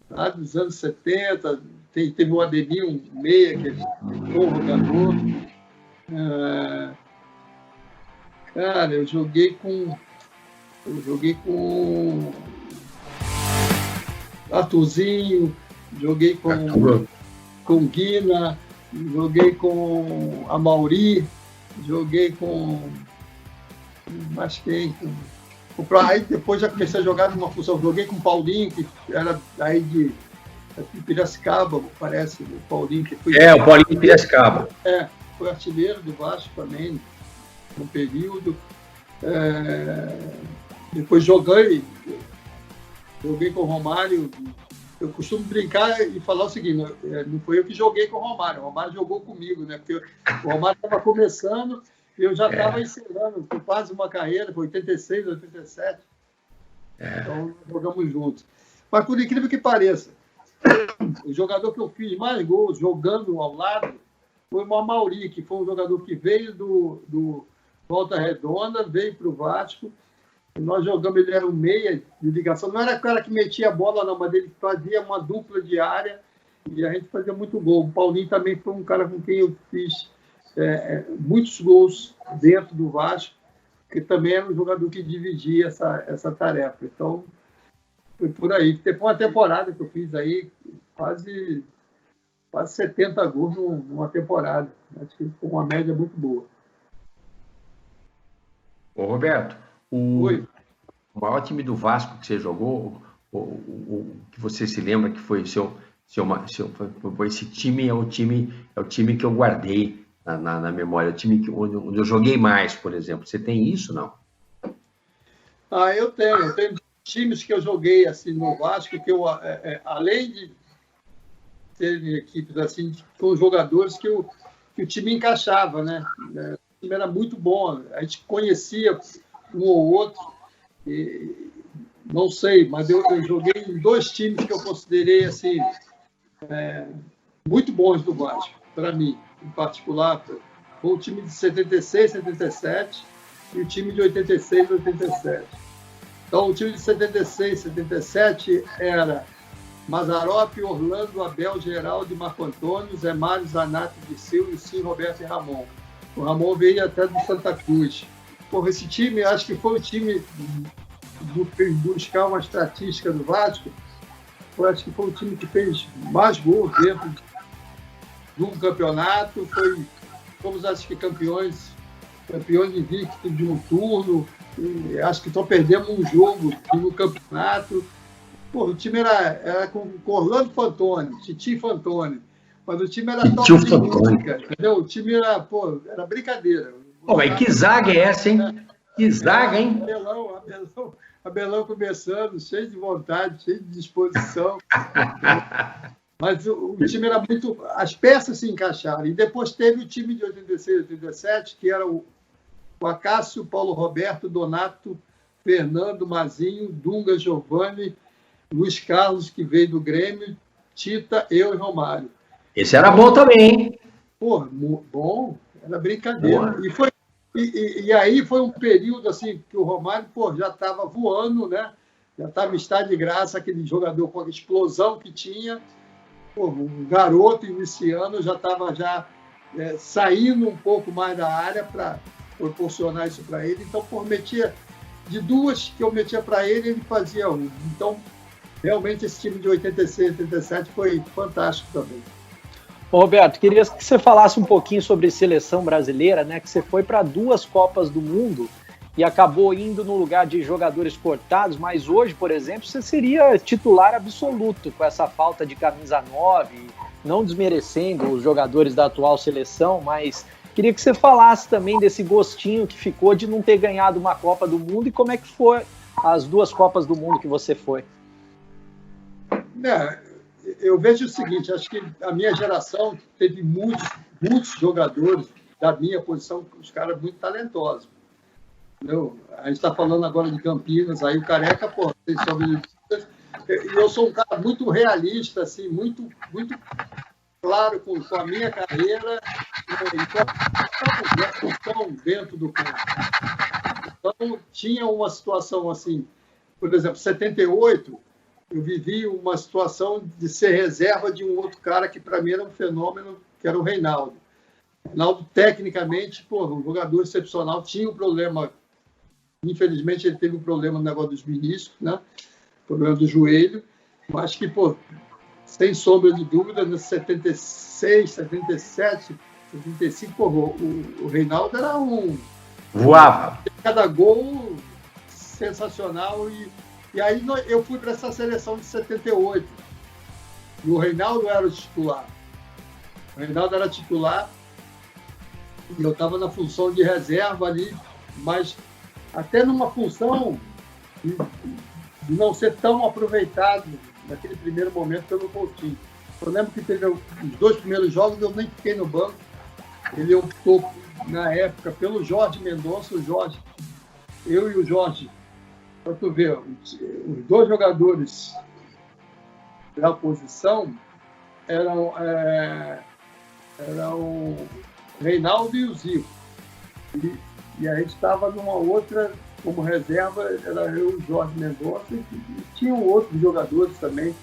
lá dos anos 70, teve o Ademir, um meia, que foi um jogador. Cara, eu joguei com Arthurzinho, joguei com Guina, joguei com a Mauri, joguei com mais quem? Aí depois já comecei a jogar numa função, joguei com o Paulinho, que era aí de Piracicaba, parece, o Paulinho que foi. O Paulinho de Piracicaba. Foi artilheiro do Vasco também, no período. Depois joguei com o Romário. Eu costumo brincar e falar o seguinte, não foi eu que joguei com o Romário jogou comigo, né? Porque o Romário estava começando e eu já estava ensinando, foi quase uma carreira, foi 86, 87. Então, jogamos juntos. Mas, por incrível que pareça, o jogador que eu fiz mais gols jogando ao lado foi o Mauri, que foi um jogador que veio do Volta Redonda, veio para o Vasco. Nós jogamos, ele era um meia de ligação. Não era o cara que metia a bola, não, mas ele fazia uma dupla de área e a gente fazia muito gol. O Paulinho também foi um cara com quem eu fiz muitos gols dentro do Vasco, que também era um jogador que dividia essa tarefa. Então, foi por aí. Teve uma temporada que eu fiz aí, quase 70 gols numa temporada. Acho que foi uma média muito boa. Ô, Roberto, Oi. o maior time do Vasco que você jogou, o que você se lembra que foi esse time é o time que eu guardei na memória, o time onde eu joguei mais, por exemplo. Você tem isso, não? Eu tenho times que eu joguei assim no Vasco, que eu, além de ter equipes assim, com jogadores que o time encaixava, né? O time era muito bom, a gente conhecia um ou outro, e, não sei, mas eu joguei em 2 times que eu considerei assim, muito bons do Vasco, para mim, em particular. Foi o time de 76, 77 e o time de 86, 87. Então, o time de 76, 77 era Mazzaropi, Orlando, Abel, Geraldo, Marco Antônio, Zé Mário, Zanato, Dirceu, Lucim, Roberto e Ramon. O Ramon veio até do Santa Cruz. Porra, esse time, acho que foi o time buscar uma estatística do Vasco, acho que foi o time que fez mais gols dentro do campeonato. Fomos, acho que, campeões invictos de um turno. E acho que só perdemos um jogo no campeonato. Pô, o time era com Orlando Fantoni, Titi Fantoni, mas o time era top de música, entendeu? O time era brincadeira. Pô, mas que zaga é essa, hein? Que zaga, hein? Abelão começando, cheio de vontade, cheio de disposição. Mas o time era muito... As peças se encaixaram. E depois teve o time de 86, 87, que era o Acácio, Paulo Roberto, Donato, Fernando, Mazinho, Dunga, Giovanni, Luiz Carlos, que veio do Grêmio, Tita, eu e Romário. Esse era bom também, hein? Pô, bom, era brincadeira. E aí foi um período assim que o Romário já estava voando, né? Já estava em estado de graça, aquele jogador com a explosão que tinha. Um garoto iniciando, já estava saindo um pouco mais da área para proporcionar isso para ele. Então, metia de 2 que eu metia para ele, ele fazia 1. Então, realmente, esse time de 86, 87 foi fantástico também. Roberto, queria que você falasse um pouquinho sobre seleção brasileira, né? Que você foi para 2 Copas do Mundo e acabou indo no lugar de jogadores cortados, mas hoje, por exemplo, você seria titular absoluto com essa falta de camisa 9, não desmerecendo os jogadores da atual seleção, mas queria que você falasse também desse gostinho que ficou de não ter ganhado uma Copa do Mundo e como é que foi as 2 Copas do Mundo que você foi. Eu vejo o seguinte, acho que a minha geração teve muitos jogadores da minha posição, os caras muito talentosos. Entendeu? A gente está falando agora de Campinas, aí o Careca, tem sobre... Eu sou um cara muito realista, assim, muito claro com a minha carreira e com a função dentro do campo. Então, tinha uma situação assim, por exemplo, 78, eu vivi uma situação de ser reserva de um outro cara que, para mim, era um fenômeno, que era o Reinaldo. O Reinaldo, tecnicamente, um jogador excepcional, tinha um problema, infelizmente, ele teve um problema no negócio dos meniscos, né? Problema do joelho, mas que, sem sombra de dúvida, nos 76, 77, 75, o Reinaldo era voava. Cada gol sensacional. E aí eu fui para essa seleção de 78. E o Reinaldo era o titular. O Reinaldo era titular e eu estava na função de reserva ali, mas até numa função de não ser tão aproveitado naquele primeiro momento pelo Coutinho. Eu lembro que teve os 2 primeiros jogos, eu nem fiquei no banco. Ele optou, na época, pelo Jorge Mendonça. Eu e o Jorge, para tu ver, os 2 jogadores da posição eram o Reinaldo e o Zico. E a gente estava numa outra, como reserva, era eu e o Jorge Mendonça, e tinham outros jogadores também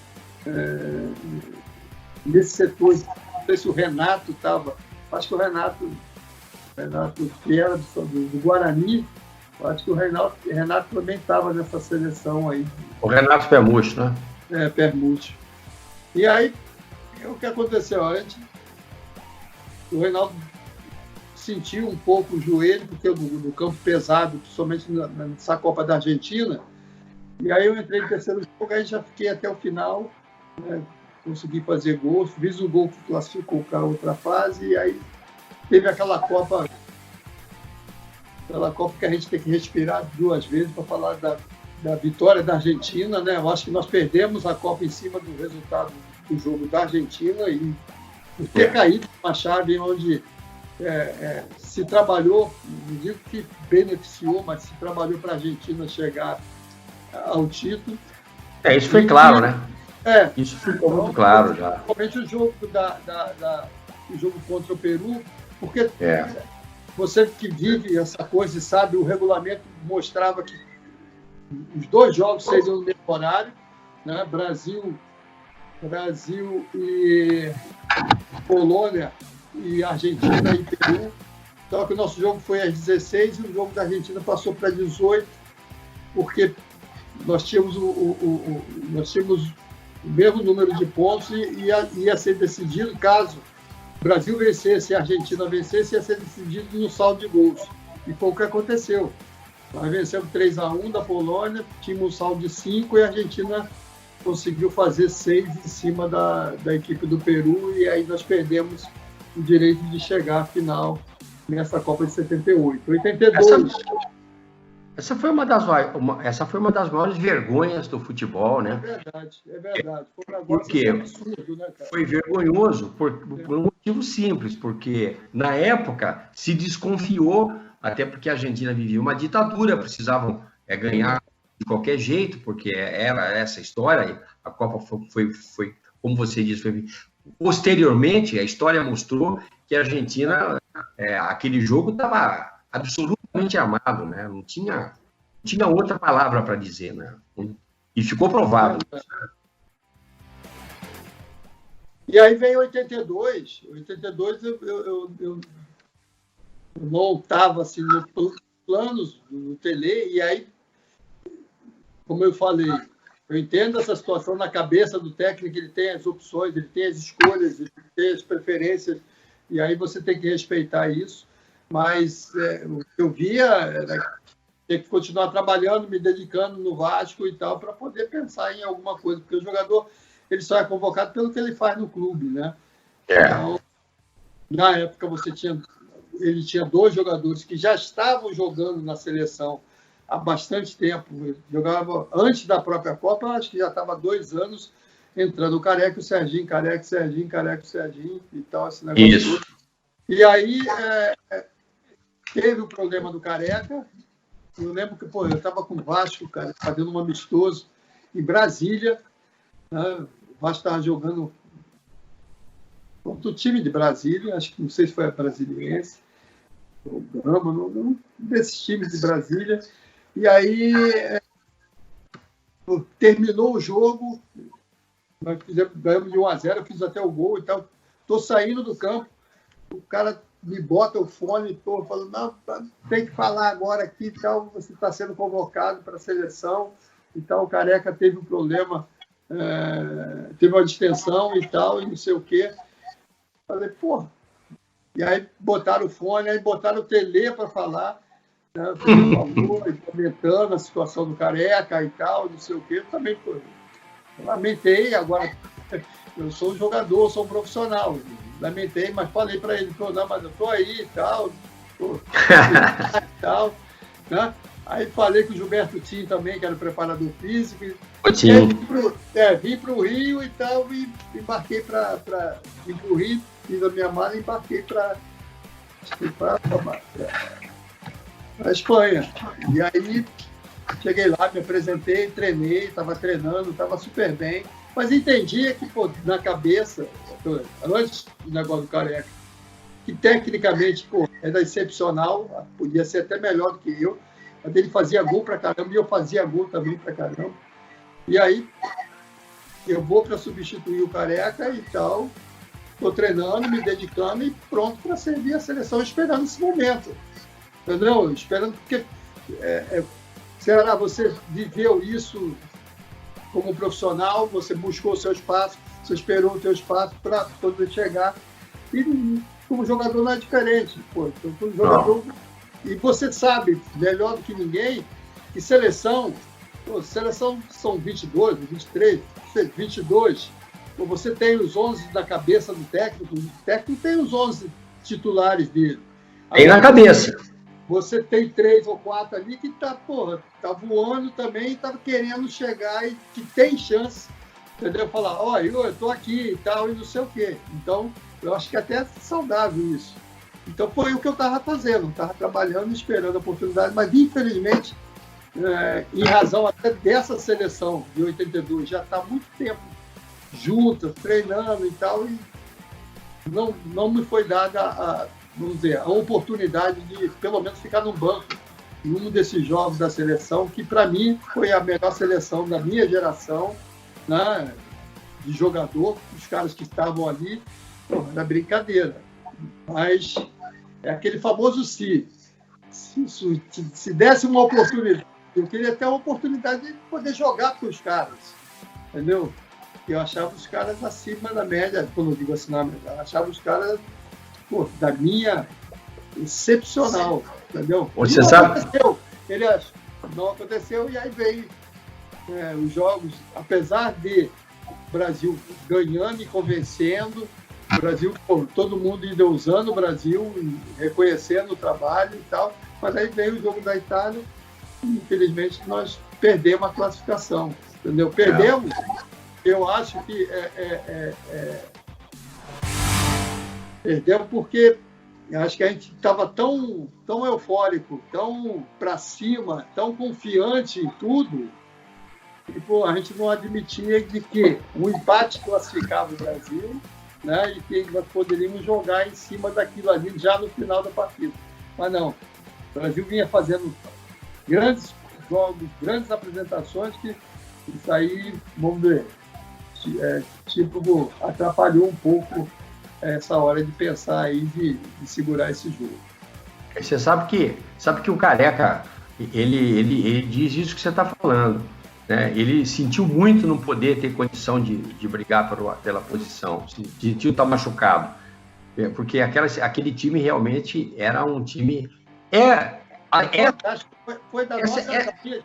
nesse setor. Não sei se o Renato estava, acho que o Renato que era do Guarani, acho que o Renato também estava nessa seleção aí. O Renato Permucho, né? Permucho. E aí, o que aconteceu? O Reinaldo sentiu um pouco o joelho, porque no campo pesado, principalmente nessa Copa da Argentina. E aí eu entrei no terceiro jogo, aí já fiquei até o final, né? Consegui fazer gols, fiz o gol que classificou para outra fase, e aí teve aquela Copa que a gente tem que respirar 2 vezes para falar da vitória da Argentina, né? Eu acho que nós perdemos a Copa em cima do resultado do jogo da Argentina e por ter caído uma chave onde se trabalhou, não digo que beneficiou, mas se trabalhou para a Argentina chegar ao título. Isso foi claro, né? Isso ficou muito claro já. Principalmente o jogo, o jogo contra o Peru, porque você que vive essa coisa e sabe, o regulamento mostrava que os 2 jogos seriam no mesmo horário, né? Brasil e Polônia e Argentina e Peru. Então, que o nosso jogo foi às 16 e o jogo da Argentina passou para 18, porque nós tínhamos o mesmo número de pontos e ia ser decidido, caso o Brasil vencesse e a Argentina vencesse, ia ser decidido no saldo de gols. E foi o que aconteceu. Nós vencemos 3-1 da Polônia, tínhamos um saldo de 5 e a Argentina conseguiu fazer 6 em cima da equipe do Peru, e aí nós perdemos o direito de chegar à final nessa Copa de 78. 82... Essa foi uma das maiores vergonhas do futebol, né? É verdade. Por quê? Absurdo, né, cara? Foi vergonhoso por um motivo simples, porque na época se desconfiou, até porque a Argentina vivia uma ditadura, precisavam ganhar de qualquer jeito, porque era essa história. A Copa foi como você disse, posteriormente a história mostrou que a Argentina, aquele jogo estava absolutamente armado, né? Não tinha outra palavra para dizer, né? E ficou provado. E aí veio 82. 82 eu não estava assim, nos planos do Tele, e aí, como eu falei, eu entendo essa situação na cabeça do técnico, ele tem as opções, ele tem as escolhas, ele tem as preferências, e aí você tem que respeitar isso. Mas o que eu via era ter que continuar trabalhando, me dedicando no Vasco e tal, para poder pensar em alguma coisa, porque o jogador ele só é convocado pelo que ele faz no clube, né? Então, na época ele tinha 2 jogadores que já estavam jogando na seleção há bastante tempo, jogava antes da própria Copa, acho que já estava 2 anos entrando o Careca, o Serginho, Careca, o Serginho e tal, esse negócio. Isso. Todo. E aí teve o problema do Careca. Eu lembro que eu estava com o Vasco, cara, fazendo um amistoso em Brasília, né? O Vasco estava jogando contra o time de Brasília, acho que não sei se foi a Brasiliense, ou Gama, um desses times de Brasília. E aí terminou o jogo, nós ganhamos de 1-0, eu fiz até o gol e tal. Estou saindo do campo, o cara me bota o fone e falando, não, tem que falar agora aqui e tal, você está sendo convocado para a seleção e tal. O Careca teve um problema, teve uma distensão e tal, e não sei o quê. Falei, pô. E aí botaram o fone, aí botaram o Tele para falar, né, comentando a situação do Careca e tal, não sei o quê. Eu também lamentei, agora eu sou um jogador, sou um profissional. Lamentei, mas falei para ele, não, mas eu estou aí e tal, né? Aí falei com o Gilberto Tim também, que era o preparador físico. Vim para o Rio e tal, e embarquei vim para o Rio, fiz a minha mala e embarquei para a Espanha. E aí cheguei lá, me apresentei, treinei, estava treinando, estava super bem, mas entendia que, na cabeça, antes do negócio do Careca, que tecnicamente era excepcional, podia ser até melhor do que eu, mas ele fazia gol pra caramba e eu fazia gol também pra caramba. E aí eu vou para substituir o Careca e tal, estou treinando, me dedicando e pronto para servir a seleção, esperando esse momento. Entendeu? Esperando, porque Ceará, você viveu isso como profissional, você buscou o seu espaço, você esperou o seu espaço para poder chegar. E como jogador não é diferente. Pô, então, como jogador... E você sabe, melhor do que ninguém, que seleção são 22, 23, 22. Pô, você tem os 11 na cabeça do técnico, o técnico tem os 11 titulares dele. Tem na cabeça. Você tem 3 ou 4 ali que tá voando também, tá querendo chegar e que tem chance, entendeu? Falar, olha, eu tô aqui e tal, e não sei o quê. Então, eu acho que até é saudável isso. Então, foi o que eu estava fazendo, estava trabalhando, esperando a oportunidade, mas, infelizmente, em razão até dessa seleção de 82, já está há muito tempo juntas, treinando e tal, e não me foi dada vamos dizer, a oportunidade de, pelo menos, ficar no banco em um desses jogos da seleção, que, para mim, foi a melhor seleção da minha geração, né, de jogador, os caras que estavam ali, era brincadeira. Mas é aquele famoso se desse uma oportunidade, eu queria ter uma oportunidade de poder jogar com os caras, entendeu? Eu achava os caras acima da média, quando eu digo assim, eu achava os caras da minha excepcional, entendeu? Você sabe? Não aconteceu, e aí veio os jogos, apesar de o Brasil ganhando e convencendo, o Brasil, todo mundo endeusando o Brasil, reconhecendo o trabalho e tal, mas aí veio o jogo da Itália e, infelizmente, nós perdemos a classificação, entendeu? Perdemos, eu acho que perdemos porque acho que a gente estava tão eufórico, tão para cima, tão confiante em tudo, e a gente não admitia de que o empate classificava o Brasil, né, e que nós poderíamos jogar em cima daquilo ali já no final da partida. Mas não, o Brasil vinha fazendo grandes jogos, grandes apresentações, que isso aí, vamos ver, atrapalhou um pouco essa hora de pensar aí de segurar esse jogo. Você sabe que o Careca, ele diz isso que você está falando, né? Ele sentiu muito não poder ter condição de brigar pela posição, sentiu estar machucado, porque aquele time realmente era um time... Foi da nossa família.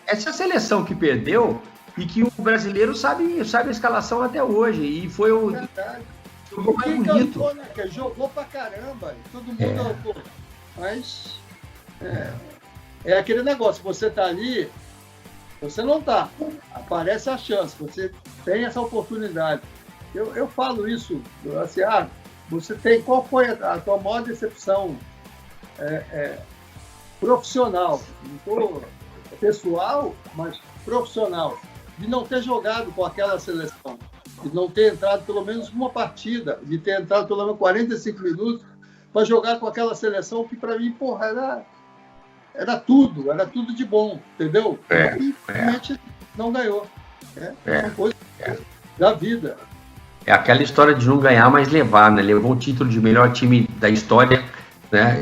Essa seleção que perdeu e que o brasileiro sabe a escalação até hoje, e foi o jogo mais bonito. Cantou, né? Jogou pra caramba, todo mundo... Mas é aquele negócio, você tá ali, você não tá, aparece a chance, você tem essa oportunidade. Eu falo isso, assim, você tem, qual foi a tua maior decepção profissional, não pessoal, mas profissional, de não ter jogado com aquela seleção, de não ter entrado pelo menos uma partida, de ter entrado pelo menos 45 minutos para jogar com aquela seleção que, para mim, era tudo de bom, entendeu? E realmente não ganhou. Uma coisa da vida. É aquela história de não ganhar, mas levar, né? Levou o título de melhor time da história, né?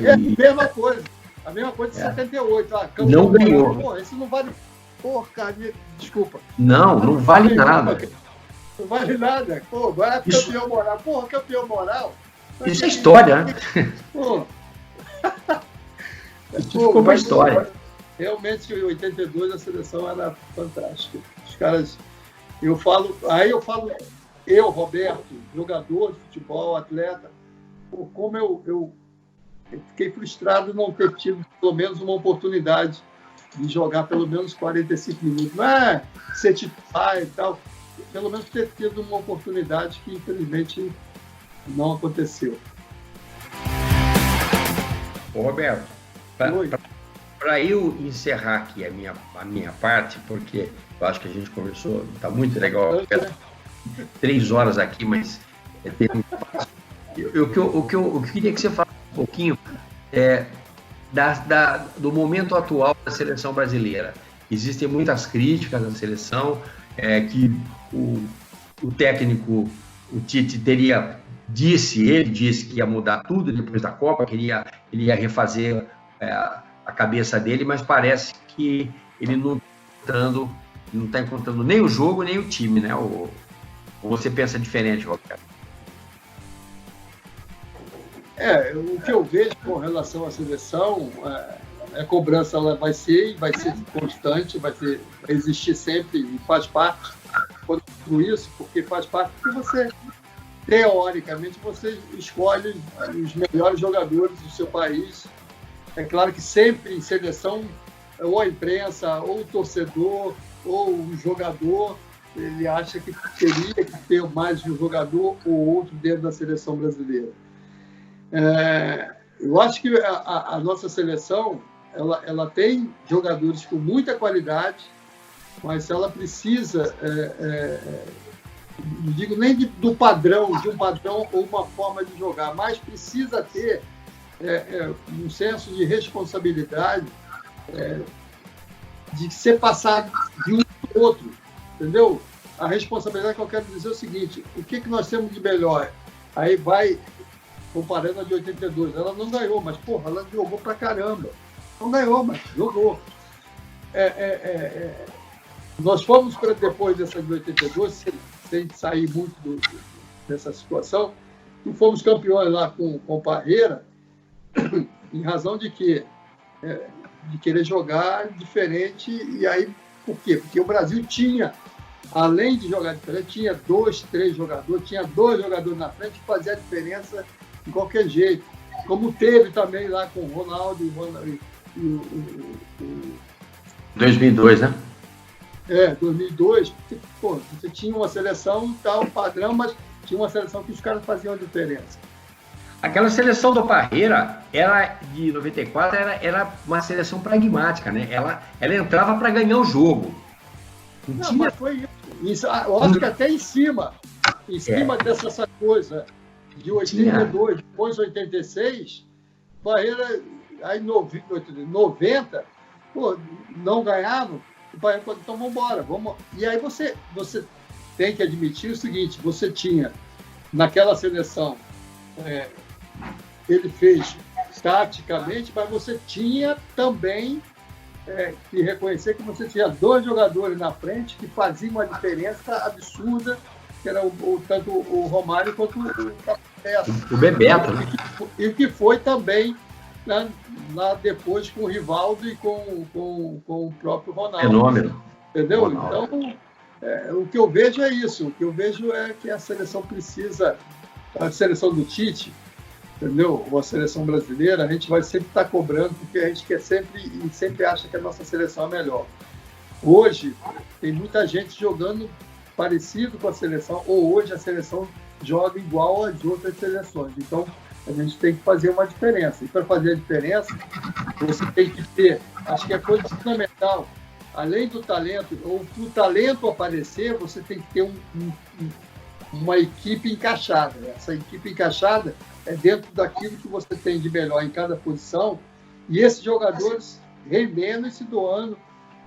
A mesma coisa de 78. Não ganhou. Porra, isso não vale... Porra, desculpa. Não vale nada. Não vale nada. Pô, agora é campeão moral. Porra, campeão moral. Isso é história, né? Pô. Isso ficou pra história. Realmente, em 82, a seleção era fantástica. Os caras... Eu falo, Roberto, jogador de futebol, atleta, como eu fiquei frustrado não ter tido pelo menos uma oportunidade de jogar pelo menos 45 minutos. Não é ser titular e tal, pelo menos ter tido uma oportunidade que, infelizmente, não aconteceu. Ô, Roberto, para eu encerrar aqui a minha parte, porque eu acho que a gente conversou, está muito legal, 3 horas aqui, mas o que eu queria que você falasse um pouquinho do momento atual da seleção brasileira. Existem muitas críticas à seleção, que o técnico, o Tite, ele disse que ia mudar tudo depois da Copa, que ele ia refazer a cabeça dele, mas parece que ele não está encontrando nem o jogo, nem o time, né? Ou você pensa diferente, Roberto? O que eu vejo com relação à seleção, a cobrança ela vai ser constante, vai existir sempre e faz parte de isso, porque faz parte que você, teoricamente, você escolhe os melhores jogadores do seu país. É claro que sempre em seleção, ou a imprensa, ou o torcedor, ou o jogador, ele acha que teria que ter mais de um jogador ou outro dentro da seleção brasileira. Eu acho que a nossa seleção ela tem jogadores com muita qualidade, mas ela precisa, não digo nem de um padrão ou uma forma de jogar, mas precisa ter um senso de responsabilidade, de ser passado de um para o outro, entendeu? A responsabilidade que eu quero dizer é o seguinte: o que nós temos de melhor? Aí vai, comparando a de 82, ela não ganhou, mas, porra, ela jogou pra caramba. Não ganhou, mas jogou. Nós fomos para depois dessa de 82, sem sair muito dessa situação, e fomos campeões lá com Parreira, em razão de quê? De querer jogar diferente. E aí, por quê? Porque o Brasil tinha, além de jogar diferente, tinha 2, 3 jogadores, tinha 2 jogadores na frente que faziam a diferença de qualquer jeito. Como teve também lá com o Ronaldo e o 2002, né? 2002, porque, pô, você tinha uma seleção tal, padrão, mas tinha uma seleção que os caras faziam a diferença. Aquela seleção do Parreira, ela de 94, era uma seleção pragmática, né? Ela entrava para ganhar o jogo. Não, mas foi isso. Eu acho que até em cima dessa coisa de 82, depois 86, Parreira, aí 90, pô, não ganhavam, o Parreira falou, então vamos embora. E aí você tem que admitir o seguinte: você tinha, naquela seleção, ele fez taticamente, mas você tinha também que reconhecer que você tinha 2 jogadores na frente que faziam uma diferença absurda, que era tanto o Romário quanto o Bebeto, né? E que foi também lá depois com o Rivaldo e com o próprio Ronaldo. Fenômeno. Entendeu? Ronaldo. Então, o que eu vejo é isso. O que eu vejo é que a seleção precisa, a seleção do Tite, entendeu? Ou a seleção brasileira, a gente vai sempre estar cobrando, porque a gente quer sempre acha que a nossa seleção é melhor. Hoje, tem muita gente jogando parecido com a seleção, ou hoje a seleção joga igual às outras seleções. Então, a gente tem que fazer uma diferença. E para fazer a diferença, você tem que ter, acho que é coisa fundamental, além do talento, ou para o talento aparecer, você tem que ter uma equipe encaixada. Essa equipe encaixada é dentro daquilo que você tem de melhor em cada posição, e esses jogadores rendendo e se doando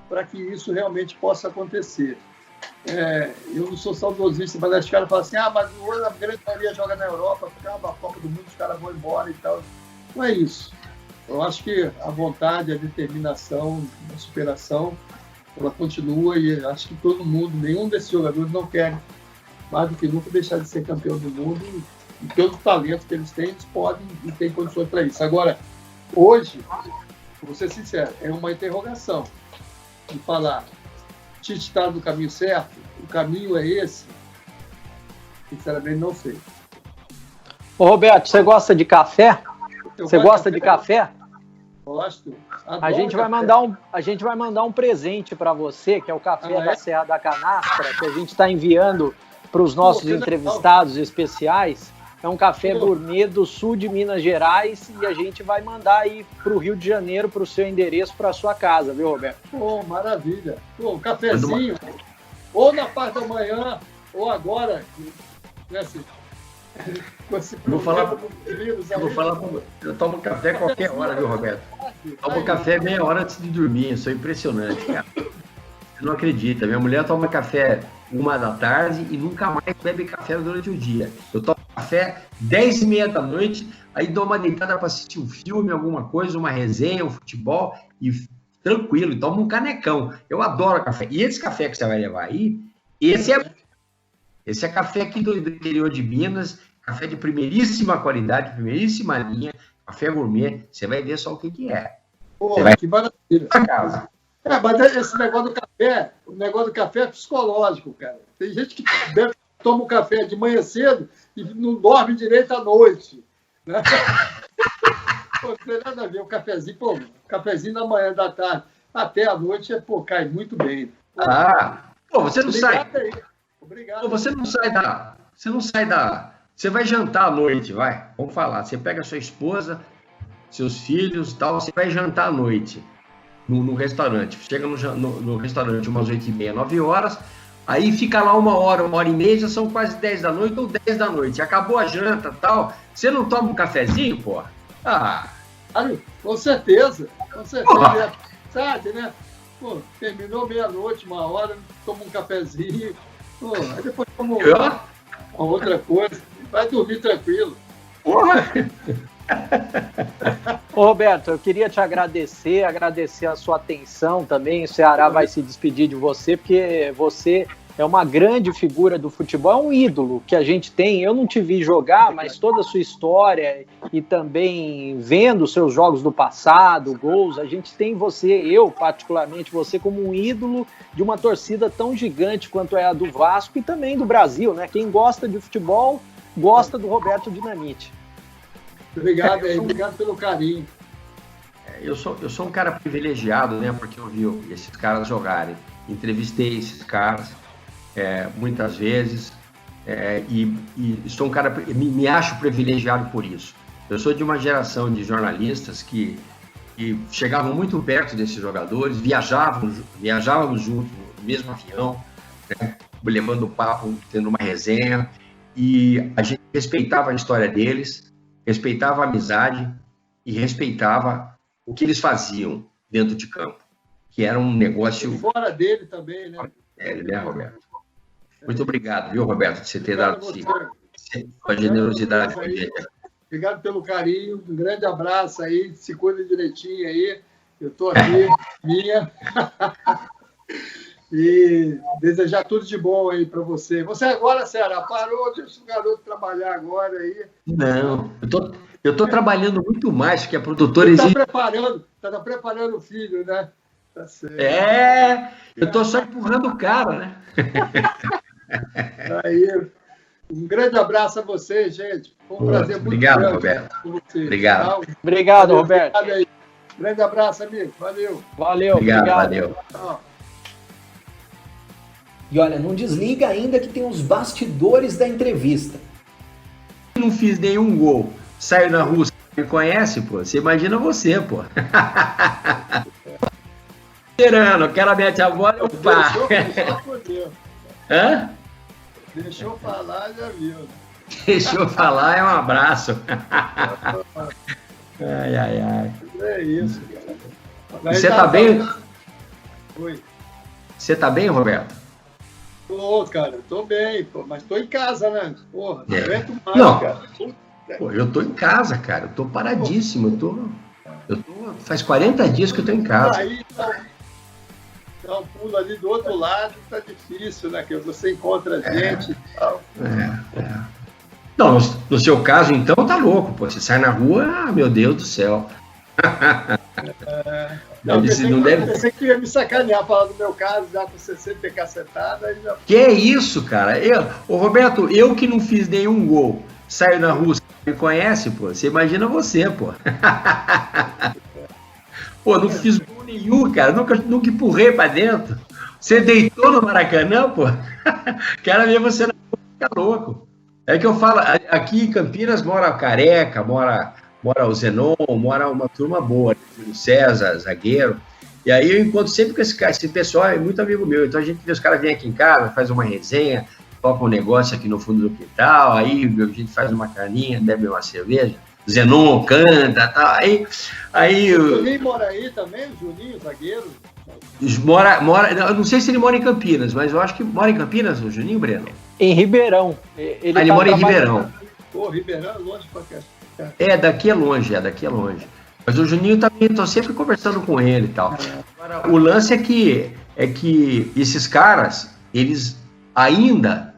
para que isso realmente possa acontecer. Eu não sou saudosista, mas os caras falam assim, mas a grande maioria joga na Europa, acaba a Copa do Mundo, os caras vão embora e tal. Não é isso. Eu acho que a vontade, a determinação, a superação, ela continua, e acho que todo mundo, nenhum desses jogadores não quer mais do que nunca deixar de ser campeão do mundo, e pelo talento que eles têm, eles podem e têm condições para isso. Agora, hoje, vou ser sincero, é uma interrogação de falar, Tite está no caminho certo? O caminho é esse? Sinceramente, não sei. Ô, Roberto, você gosta de café? Você gosta de café? Gosto. A gente vai mandar um presente para você, que é o café da Serra da Canastra, que a gente está enviando para os nossos entrevistados especiais. É um café gourmet do sul de Minas Gerais, e a gente vai mandar aí para o Rio de Janeiro, para o seu endereço, para a sua casa, viu, Roberto? Pô, maravilha. Pô, um cafezinho, ou na parte da manhã, ou agora, né, assim, eu tomo café qualquer hora, viu, Roberto? Tomo café meia hora antes de dormir, eu sou impressionante, cara. Você não acredita, minha mulher toma café 1h e nunca mais bebe café durante o dia. Eu tomo café 10h30 da noite, aí dou uma deitada para assistir um filme, alguma coisa, uma resenha, um futebol, e tranquilo, tomo um canecão. Eu adoro café. E esse café que você vai levar aí, esse é café aqui do interior de Minas, café de primeiríssima qualidade, primeiríssima linha, café gourmet, você vai ver só o que é. Pô, Você vai que maravilha. pra casa. Mas esse negócio do café, o negócio do café é psicológico, cara. Tem gente que toma um café de manhã cedo e não dorme direito à noite. Né? Pô, não tem nada a ver, um cafezinho, pô, um cafezinho da manhã, da tarde, até à noite, pô, cai muito bem. Pô, você não sai. Aí. Obrigado. Pô, você não sai da. Você vai jantar à noite, vai. Vamos falar. Você pega a sua esposa, seus filhos e tal, você vai jantar à noite no restaurante. Chega no restaurante umas 8h30, 9 horas, aí fica lá 1h, 1h30, já são quase 10 da noite ou 10 da noite. Acabou a janta e tal. Você não toma um cafezinho, pô? Com certeza. Com certeza. Sabe, né? Pô, terminou meia-noite, 1h, toma um cafezinho. Pô, aí depois toma uma outra coisa. Vai dormir tranquilo. Porra! Ô, Roberto, eu queria te agradecer a sua atenção também. O Ceará vai se despedir de você, porque você é uma grande figura do futebol, é um ídolo que a gente tem. Eu não te vi jogar, mas toda a sua história e também vendo os seus jogos do passado, gols, a gente tem você, eu particularmente, você como um ídolo de uma torcida tão gigante quanto é a do Vasco e também do Brasil, né? Quem gosta de futebol gosta do Roberto Dinamite. Obrigado pelo carinho. Eu sou um cara privilegiado, né? Porque eu vi esses caras jogarem. Entrevistei esses caras muitas vezes e sou um cara, me acho privilegiado por isso. Eu sou de uma geração de jornalistas que chegavam muito perto desses jogadores, viajávamos juntos no mesmo avião, né? Levando papo, tendo uma resenha, e a gente respeitava a história deles, respeitava a amizade e respeitava o que eles faziam dentro de campo, que era um negócio... E fora dele também, né? Né, Roberto? Muito obrigado, viu, Roberto, por você ter dado a generosidade. Obrigado pelo carinho, um grande abraço aí, se cuida direitinho aí, eu estou aqui, minha... E desejar tudo de bom aí para você. Você agora, Ceará, parou de o garoto trabalhar agora aí? Não, eu tô trabalhando muito mais, porque a produtora existe... Tá preparando o filho, né? Tá certo. Eu tô só empurrando o cara, né? Aí, um grande abraço a vocês, gente. Foi um prazer muito grande. Obrigado, Roberto. Com vocês. Obrigado. Obrigado, Roberto. Obrigado aí. Grande abraço, amigo. Valeu. Obrigado. Valeu. Tchau. E olha, não desliga ainda que tem os bastidores da entrevista. Não fiz nenhum gol. Saio na rua, me conhece, pô? Você imagina você, pô. Tirando, quero mete a bola e eu paro. Hã? Deixou falar, já viu. Deixou falar, é um abraço. Ai. É isso, cara. Você tá bem? Oi. Você tá bem, Roberto? Tô, cara, tô bem, pô, mas tô em casa, né? Porra, não aguento mais, não, cara. Pô, eu tô em casa, cara, eu tô paradíssimo, eu tô faz 40 dias que eu tô em casa. Aí, dá um pulo ali do outro lado, tá difícil, né? Que você encontra gente e tal. Não, no seu caso, então, tá louco, pô, você sai na rua, meu Deus do céu. Pensei que ia me sacanear falar do meu caso, já com 60 cacetadas. Aí já... Que é isso, cara? Ô, Roberto, eu que não fiz nenhum gol, saio na rua, me conhece, pô? Você imagina você, pô. Pô, não fiz gol nenhum, cara, nunca empurrei pra dentro. Você deitou no Maracanã, pô? Quero ver você na rua, fica louco. É que eu falo, aqui em Campinas mora o Careca, mora o Zenon, mora uma turma boa, o César, zagueiro, e aí eu encontro sempre com esse pessoal, é muito amigo meu, então a gente vê os caras vêm aqui em casa, faz uma resenha, toca um negócio aqui no fundo do quintal, aí a gente faz uma carninha, bebe uma cerveja, Zenon canta, tal, aí o Juninho mora aí também, o Juninho, zagueiro? Mora, eu não sei se ele mora em Campinas, mas eu acho que mora em Campinas, o Juninho, Breno? Em Ribeirão. Ele mora em Ribeirão. Pô, Ribeirão é longe pra cá. Daqui é longe. Mas o Juninho também, tô sempre conversando com ele e tal. Agora, o lance é que esses caras, eles ainda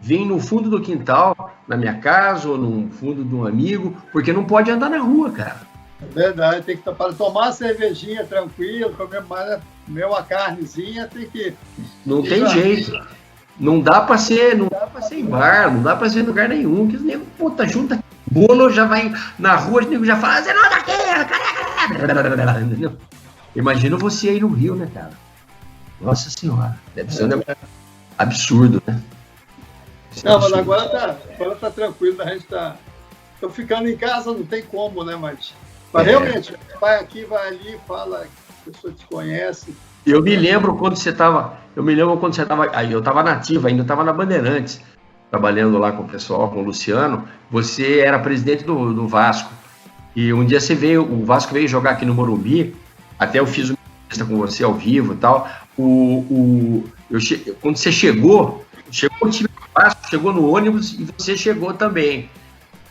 vêm no fundo do quintal na minha casa ou no fundo de um amigo, porque não pode andar na rua, cara. É verdade, tem que tomar uma cervejinha tranquilo, comer uma carnezinha, tem que... Não tem jeito. Não dá pra ser em bar, não dá pra ser em lugar nenhum, que os negros, puta, junta bolo, já vai na rua, os negros já falam, você não daqui, entendeu? Imagina você aí no Rio, né, cara? Nossa Senhora, deve ser um negócio absurdo, né? Não, mas agora tá tranquilo, a gente tô ficando em casa, não tem como, né, mas realmente, vai aqui, vai ali, fala, a pessoa te conhece. Eu me lembro quando você estava, aí eu estava na Ativa, ainda estava na Bandeirantes, trabalhando lá com o pessoal, com o Luciano. Você era presidente do Vasco, e um dia o Vasco veio jogar aqui no Morumbi, até eu fiz uma entrevista com você ao vivo e tal. Quando você chegou o time do Vasco, chegou no ônibus e você chegou também.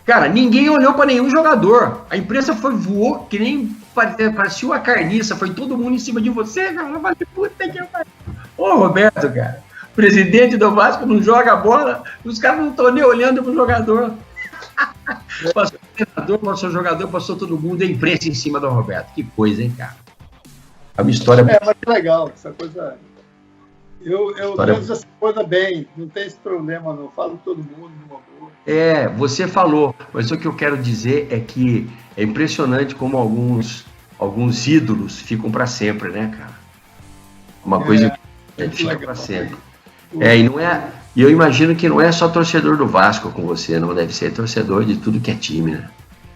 Cara, ninguém olhou para nenhum jogador. A imprensa voou que nem parecia uma carniça. Foi todo mundo em cima de você, cara. Eu falei, puta que pariu. Ô, Roberto, cara, presidente do Vasco não joga bola, os caras não estão nem olhando pro jogador. Passou o treinador, passou o jogador, passou todo mundo, a imprensa em cima do Roberto. Que coisa, hein, cara? É uma história... mas é legal, essa coisa... Eu vejo essa coisa bem, não tem esse problema, não. Falo com todo mundo, numa boa. Você falou, mas o que eu quero dizer é que é impressionante como alguns ídolos ficam para sempre, né, cara? Uma coisa que fica para sempre. E eu imagino que não é só torcedor do Vasco com você, não deve ser torcedor de tudo que é time, né?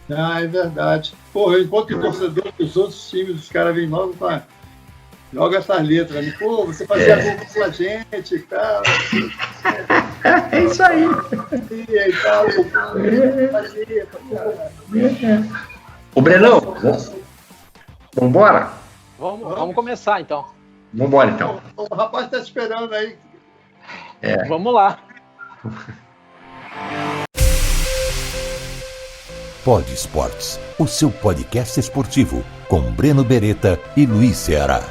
É verdade. Porra, enquanto torcedor dos outros times, os caras vêm logo para... Joga essas letras ali, pô, você fazia gol com a gente e tal. É isso aí. E tal, Ô, Brenão, vambora? Vamos começar, então. Vambora, então. O rapaz tá te esperando aí. Vamos lá. Pod Esportes, o seu podcast esportivo, com Breno Beretta e Luiz Ceará.